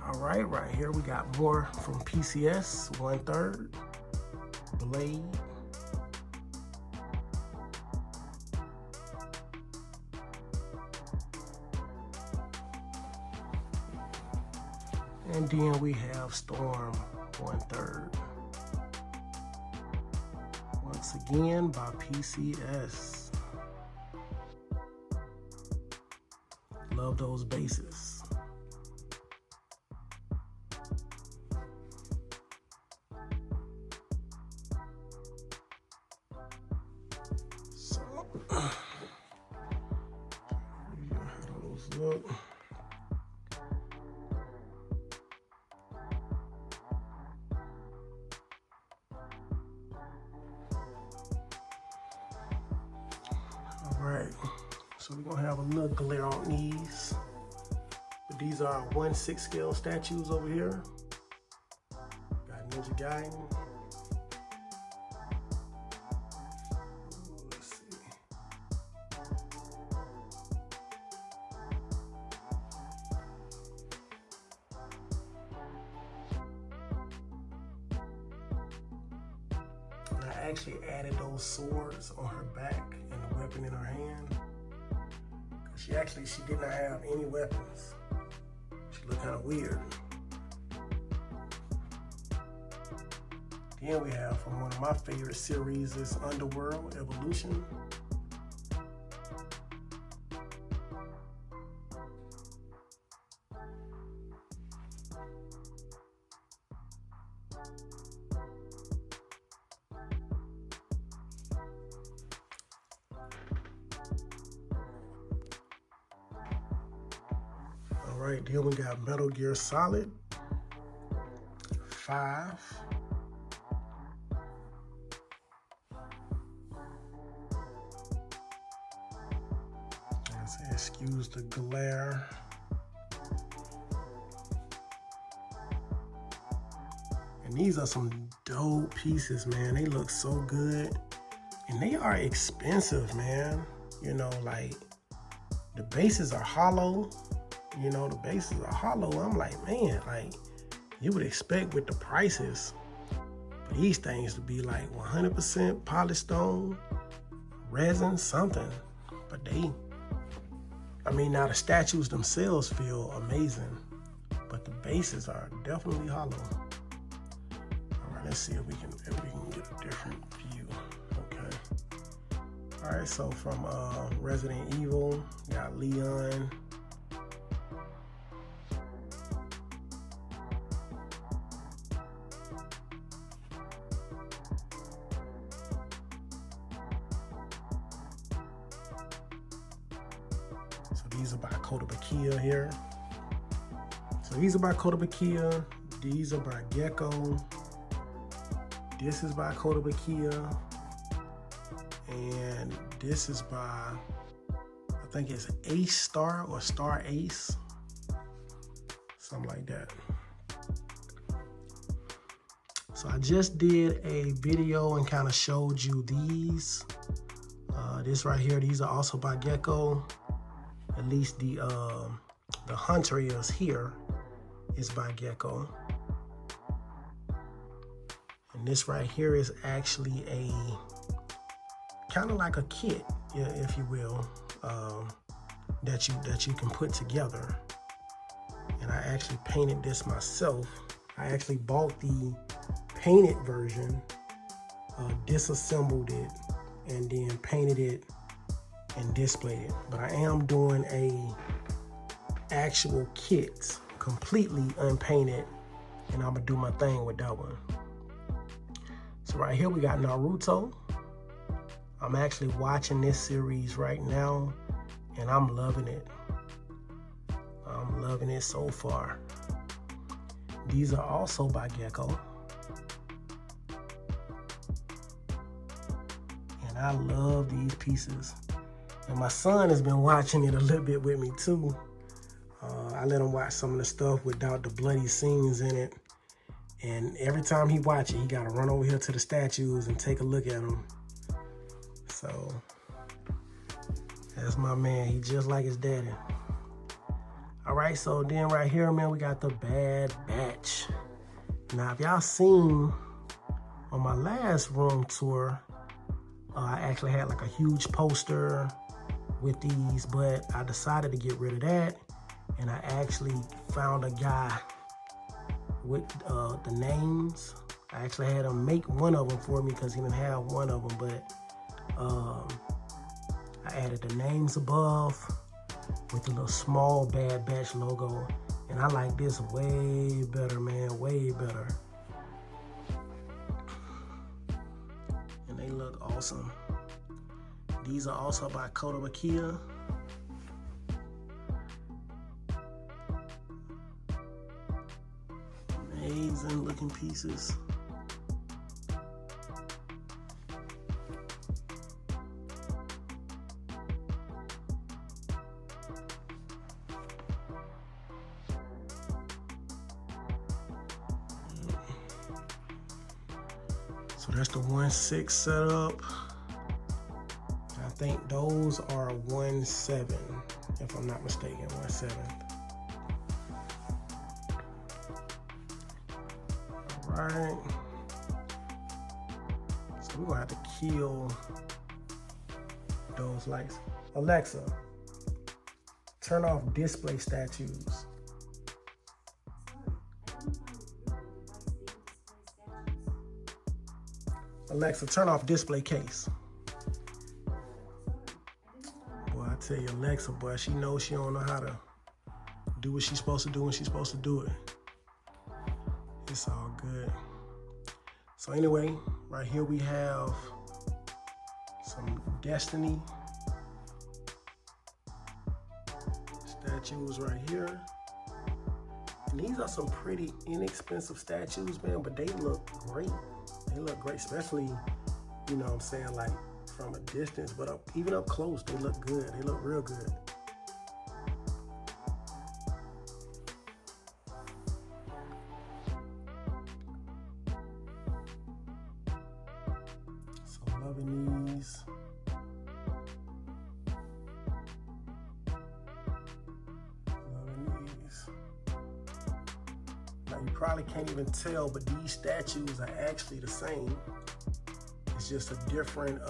All right here we got more from PCS, 1/3 Blade. And then we have Storm, 1/3. Once again by PCS. Love those bases. So, how those look. Right, so So we're gonna have a little glare on these. But these are 1/6 scale statues over here. Got Ninja Gaiden. Let's see. And I actually added those swords on her back and the weapon in her hand. She did not have any weapons. She looked kind of weird. Then we have from one of my favorite series is Underworld Evolution. All right, then we got Metal Gear Solid 5. Excuse the glare. And these are some dope pieces, man. They look so good. And they are expensive, man. You know, like the bases are hollow. You know, the bases are hollow. I'm like, man, like you would expect with the prices for these things to be like 100% polished stone, resin, something. But now the statues themselves feel amazing, but the bases are definitely hollow. All right, let's see if we can get a different view. Okay. All right, so from Resident Evil, we got Leon. These are by Kotobukiya here. So these are by Kotobukiya. These are by Gecko. This is by Kotobukiya. And this is by, I think it's Ace Star or Star Ace. Something like that. So I just did a video and kind of showed you these. This right here, these are also by Gecko. At least the Hunter is here is by Gecko. And this right here is actually a kind of like a kit, if you will, that you can put together. And I actually painted this myself. I actually bought the painted version, disassembled it, and then painted it and displayed it. But I am doing a actual kit, completely unpainted, and I'm gonna do my thing with that one. So right here we got Naruto. I'm actually watching this series right now, and I'm loving it. I'm loving it so far. These are also by Gecko. And I love these pieces. And my son has been watching it a little bit with me too. I let him watch some of the stuff without the bloody scenes in it. And every time he watches it, he gotta run over here to the statues and take a look at them. So, that's my man. He just like his daddy. All right, so then right here, man, we got the Bad Batch. Now, if y'all seen on my last room tour, I actually had like a huge poster with these, but I decided to get rid of that, and I actually found a guy with the names. I actually had him make one of them for me because he didn't have one of them, but I added the names above with the little small Bad Batch logo, and I like this way better, man, way better. And they look awesome. These are also by Kotobukiya. Amazing looking pieces. So that's the 1/6 setup. I think those are 1/7, if I'm not mistaken, 1/7. All right. So we're gonna have to kill those lights. Alexa, turn off display statues. Alexa, turn off display case. Boy, I tell you, Alexa, boy, she knows she don't know how to do what she's supposed to do when she's supposed to do it. It's all good. So anyway, right here we have some Destiny statues right here. And these are some pretty inexpensive statues, man, but they look great. They look great, especially, you know what I'm saying, like from a distance, but even up close, they look good. They look real good. So loving these. You probably can't even tell, but these statues are actually the same. It's just a different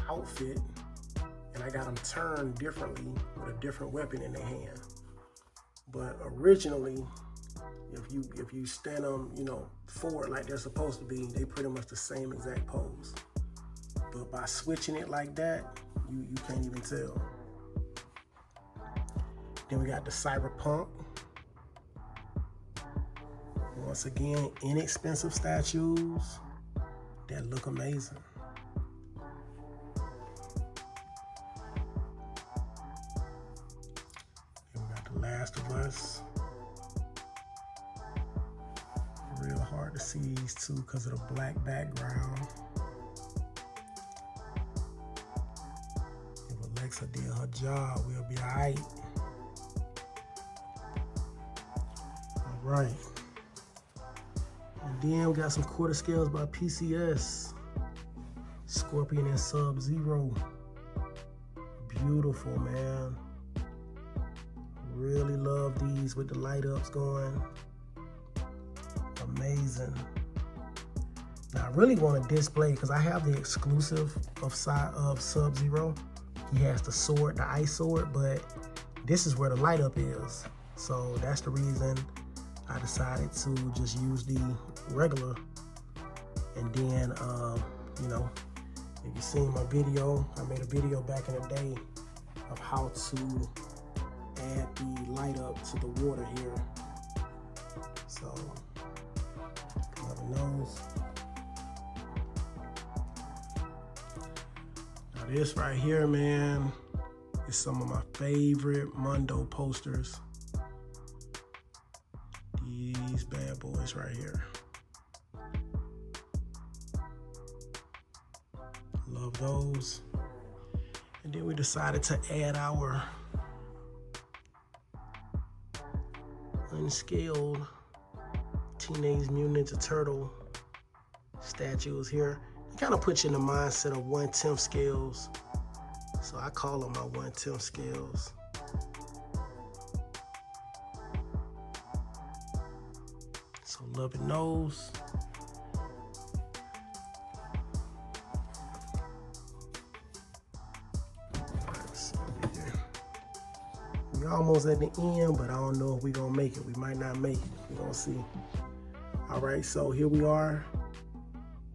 outfit, and I got them turned differently with a different weapon in their hand. But originally, if you stand them, you know, forward like they're supposed to be, they pretty much the same exact pose. But by switching it like that, you can't even tell. Then we got the Cyberpunk. Once again, inexpensive statues that look amazing. Then we got The Last of Us. Real hard to see these two because of the black background. If Alexa did her job, we'll be all right. All right. And then we got some quarter scales by PCS. Scorpion and Sub-Zero. Beautiful, man. Really love these with the light ups going. Amazing. Now I really want to display, because I have the exclusive of Sub-Zero. He has the sword, the ice sword, but this is where the light up is. So that's the reason I decided to just use the regular. And then, you know, if you've seen my video, I made a video back in the day of how to add the light up to the water here. So, never knows. Now this right here, man, is some of my favorite Mundo posters. These bad boys right here. Love those. And then we decided to add our unscaled Teenage Mutant Ninja Turtle statues here. It kind of puts you in the mindset of 1/10 scales. So I call them my 1/10 scales. So loving those. We're almost at the end, but I don't know if we're gonna make it. We might not make it. We're gonna see. All right, so here we are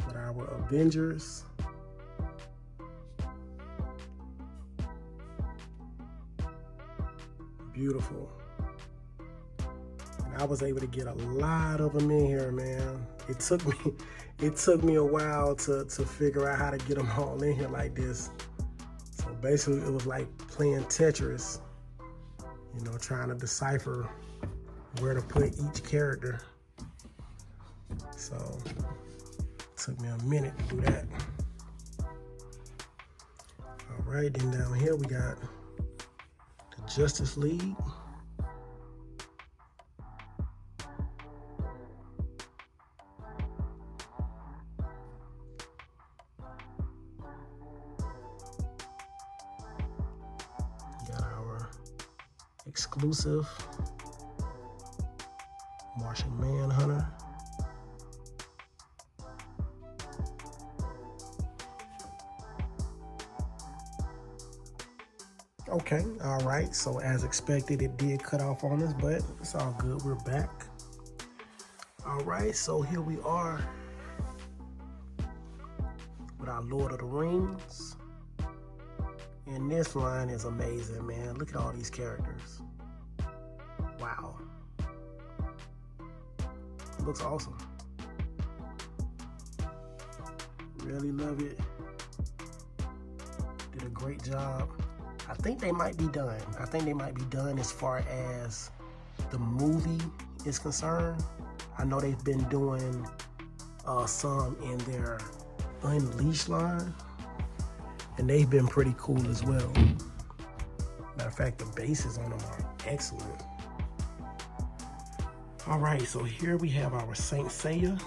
with our Avengers. Beautiful. And I was able to get a lot of them in here, man. It took me a while to figure out how to get them all in here like this. So basically it was like playing Tetris, you know, trying to decipher where to put each character. So it took me a minute to do that. All right, then down here we got the Justice League. exclusive Martian Manhunter. Okay, all right, so as expected, it did cut off on us, but it's all good, we're back. All right, so here we are with our Lord of the Rings. And this line is amazing, man. Look at all these characters. Wow. Looks awesome. Really love it. Did a great job. I think they might be done. I think they might be done as far as the movie is concerned. I know they've been doing some in their Unleashed line, and they've been pretty cool as well. Matter of fact, the bases on them are excellent. All right, so here we have our Saint Seiya.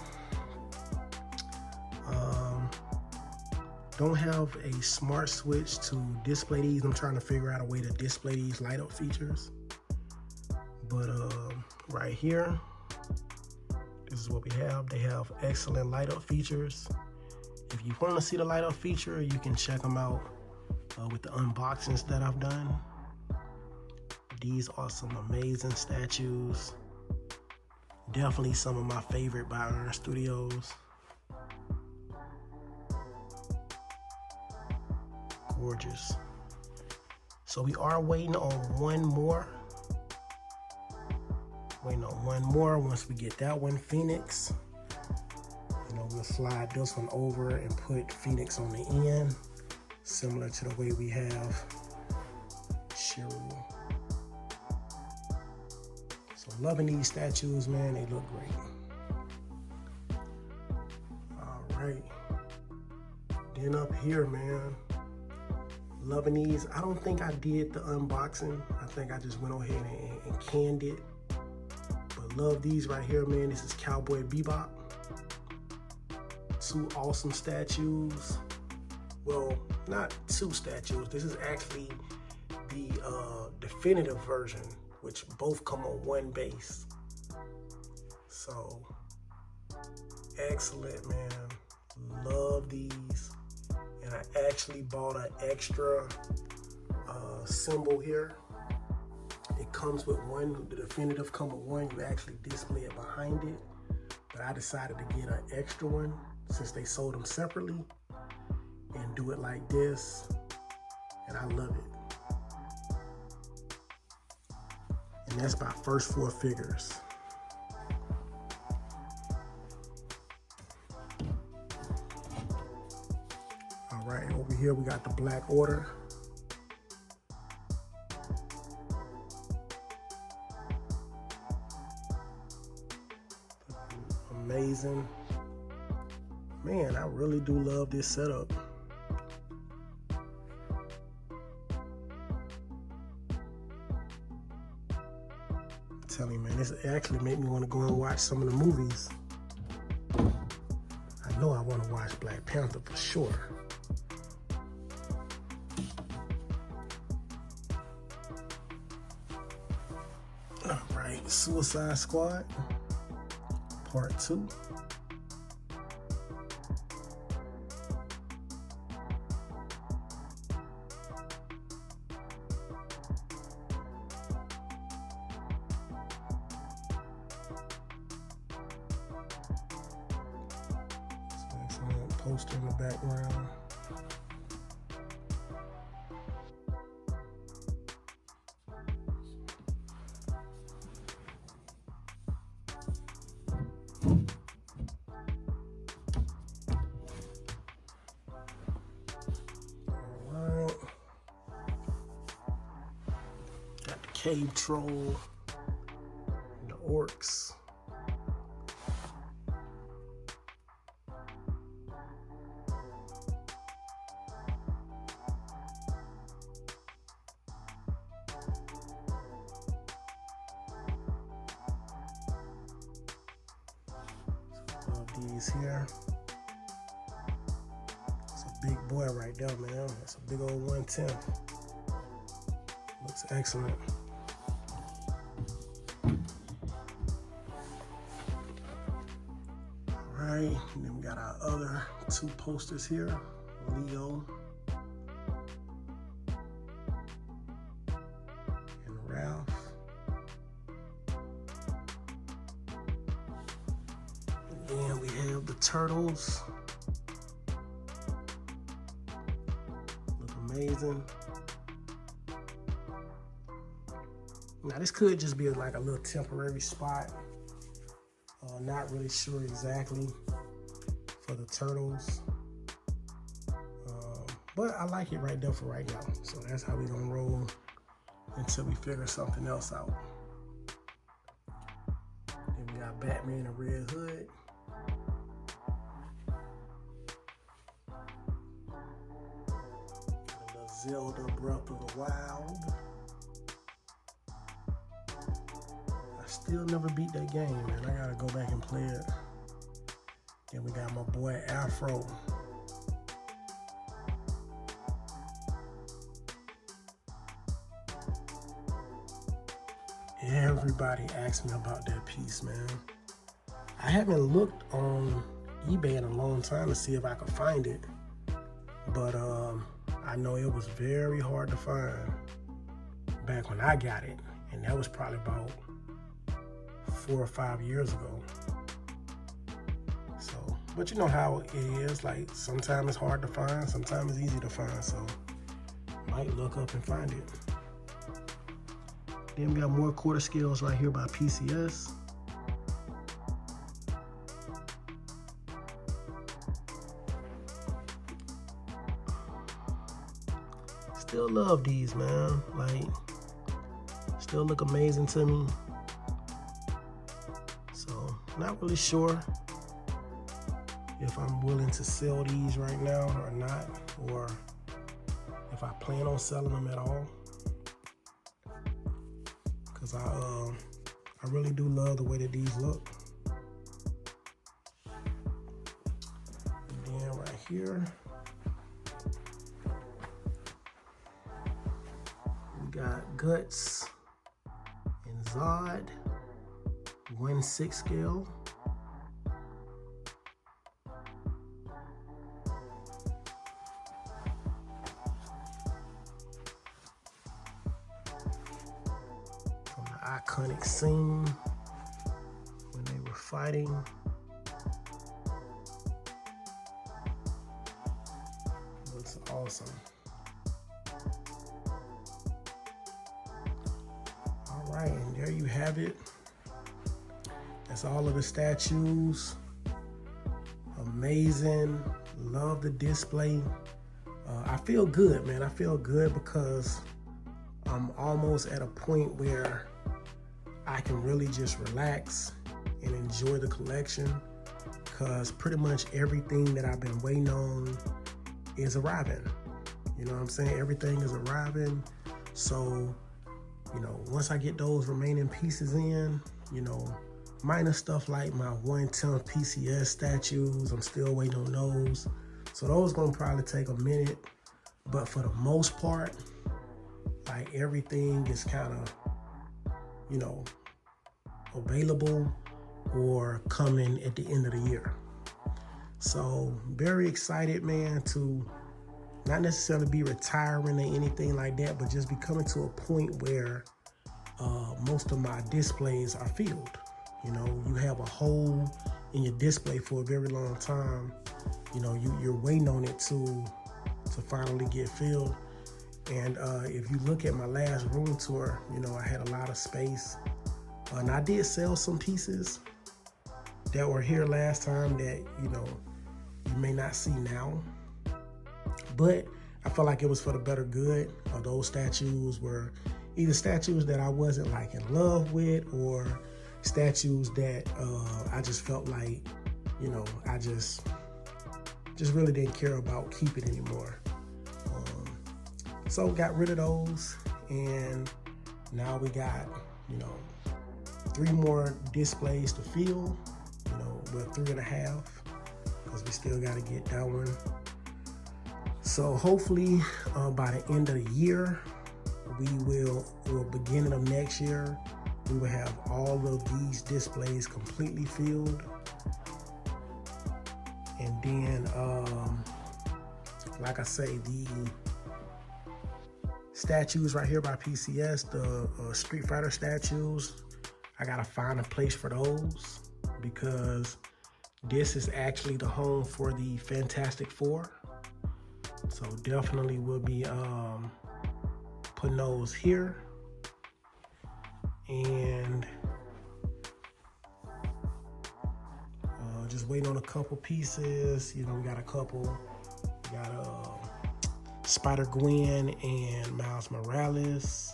Don't have a smart switch to display these. I'm trying to figure out a way to display these light up features. But right here, this is what we have. They have excellent light up features. If you want to see the light up feature, you can check them out with the unboxings that I've done. These are some amazing statues. Definitely some of my favorite by Iron Studios. Gorgeous. So we are waiting on one more. Once we get that one, Phoenix, we'll slide this one over and put Phoenix on the end, similar to the way we have Shiryu. So loving these statues, man, they look great. All right. Then up here, man, loving these. I don't think I did the unboxing. I think I just went on ahead and canned it. But love these right here, man. This is Cowboy Bebop. Two awesome statues. Well, not two statues. This is actually the definitive version, which both come on one base. So, excellent, man. Love these. And I actually bought an extra symbol here. It comes with one, the definitive come with one. You actually display it behind it. But I decided to get an extra one since they sold them separately and do it like this. And I love it. And that's my first 4 figures. All right, over here we got the Black Order. Amazing. Man, I really do love this setup. I'm telling you, man, this actually made me want to go and watch some of the movies. I know I want to watch Black Panther for sure. All right, Suicide Squad, Part 2. Poster in the background. Alright. Got the Cave Troll and the Orcs. These here. It's a big boy right there, man. That's a big old 110. Looks excellent. right, and then we got our other two posters here, Leo and Ralph. And then we have the Turtles. Look amazing. Now this could just be like a little temporary spot. Not really sure exactly for the Turtles. But I like it right there for right now. So that's how we're gonna roll until we figure something else out. Then we got Batman and Red Hood. Got a little Zelda Breath of the Wild. Still never beat that game, man. I gotta go back and play it. Then we got my boy Afro. Everybody asked me about that piece, man. I haven't looked on eBay in a long time to see if I could find it. But I know it was very hard to find back when I got it. And that was probably about 4 or 5 years ago. So, but you know how it is, like sometimes it's hard to find, sometimes it's easy to find, so might look up and find it. Then we got more quarter scales right here by PCS. Still love these, man. Like, still look amazing to me. Not really sure if I'm willing to sell these right now or not, or if I plan on selling them at all. Cause I really do love the way that these look. And then right here, we got Guts and Zod. 1/6 scale. From the iconic scene when they were fighting. Looks awesome. All right, and there you have it. That's all of the statues. Amazing. Love the display. I feel good, man. I feel good because I'm almost at a point where I can really just relax and enjoy the collection, because pretty much everything that I've been waiting on is arriving. You know what I'm saying? Everything is arriving. So, you know, once I get those remaining pieces in, you know, minor stuff like my 1/10 PCS statues, I'm still waiting on those. So those gonna probably take a minute. But for the most part, like everything is kind of, you know, available or coming at the end of the year. So very excited, man, to not necessarily be retiring or anything like that, but just be coming to a point where most of my displays are filled. You know, you have a hole in your display for a very long time. You know, you're waiting on it to finally get filled. And if you look at my last room tour, you know, I had a lot of space. And I did sell some pieces that were here last time that, you know, you may not see now. But I felt like it was for the better good. Those statues were either statues that I wasn't like in love with, or statues that I just felt like, you know, I just really didn't care about keeping anymore. So got rid of those, and now we got, you know, 3 more displays to fill, you know, but 3.5, because we still got to get that one. So hopefully by the end of the year, or beginning of next year, we will have all of these displays completely filled. And then, like I say, the statues right here by PCS, the Street Fighter statues, I gotta find a place for those because this is actually the home for the Fantastic Four. So definitely will be putting those here. And just waiting on a couple pieces. You know, we got a couple. We got Spider-Gwen and Miles Morales,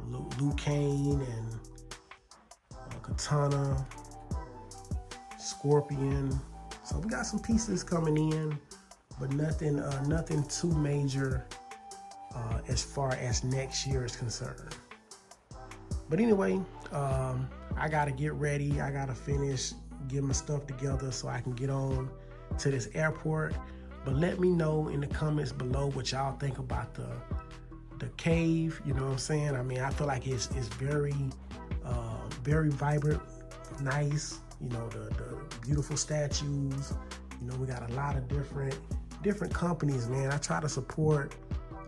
Liu Kang and Katana, Scorpion. So we got some pieces coming in, but nothing too major as far as next year is concerned. But anyway, I gotta get ready. I gotta finish, get my stuff together so I can get on to this airport. But let me know in the comments below what y'all think about the cave. You know what I'm saying? I mean, I feel like it's very vibrant, nice. You know, the beautiful statues. You know, we got a lot of different companies, man. I try to support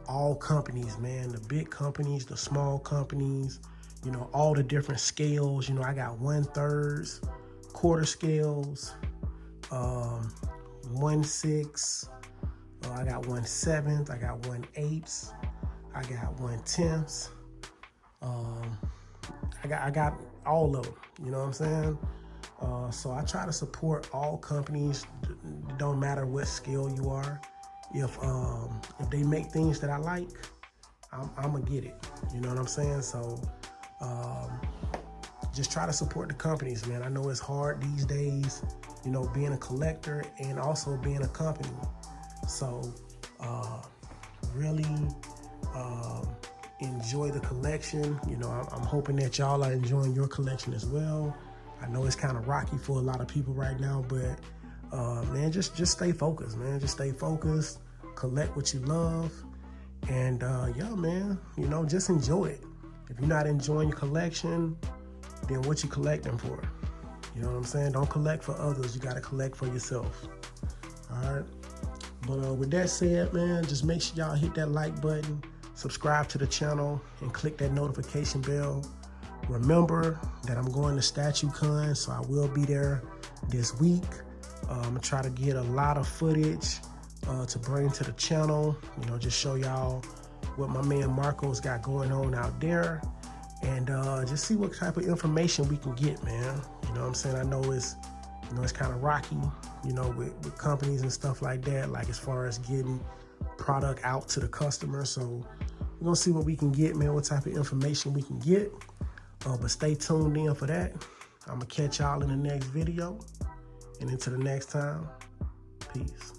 all companies, man. The big companies, the small companies. You know, all the different scales. You know, I got 1/3, quarter scales, 1/6. I got 1/7. I got 1/8. I got 1/10. I got all of them. You know what I'm saying? So I try to support all companies. It don't matter what scale you are. If they make things that I like, I'm gonna get it. You know what I'm saying? So just try to support the companies, man. I know it's hard these days, you know, being a collector and also being a company. So really enjoy the collection. You know, I'm hoping that y'all are enjoying your collection as well. I know it's kind of rocky for a lot of people right now, but man, just stay focused, man. Just stay focused, collect what you love, and yeah, man, you know, just enjoy it. If you're not enjoying your collection, then what you collecting for? You know what I'm saying? Don't collect for others. You got to collect for yourself. All right. But with that said, man, just make sure y'all hit that like button, subscribe to the channel, and click that notification bell. Remember that I'm going to StatueCon, so I will be there this week. I'm gonna try to get a lot of footage to bring to the channel. You know, just show y'all what my man Marco's got going on out there, and just see what type of information we can get, man. You know what I'm saying? I know it's kind of rocky, you know, with companies and stuff like that, like as far as getting product out to the customer. So we're gonna see what we can get, man, what type of information we can get. But stay tuned in for that. I'm gonna catch y'all in the next video, and until the next time, peace.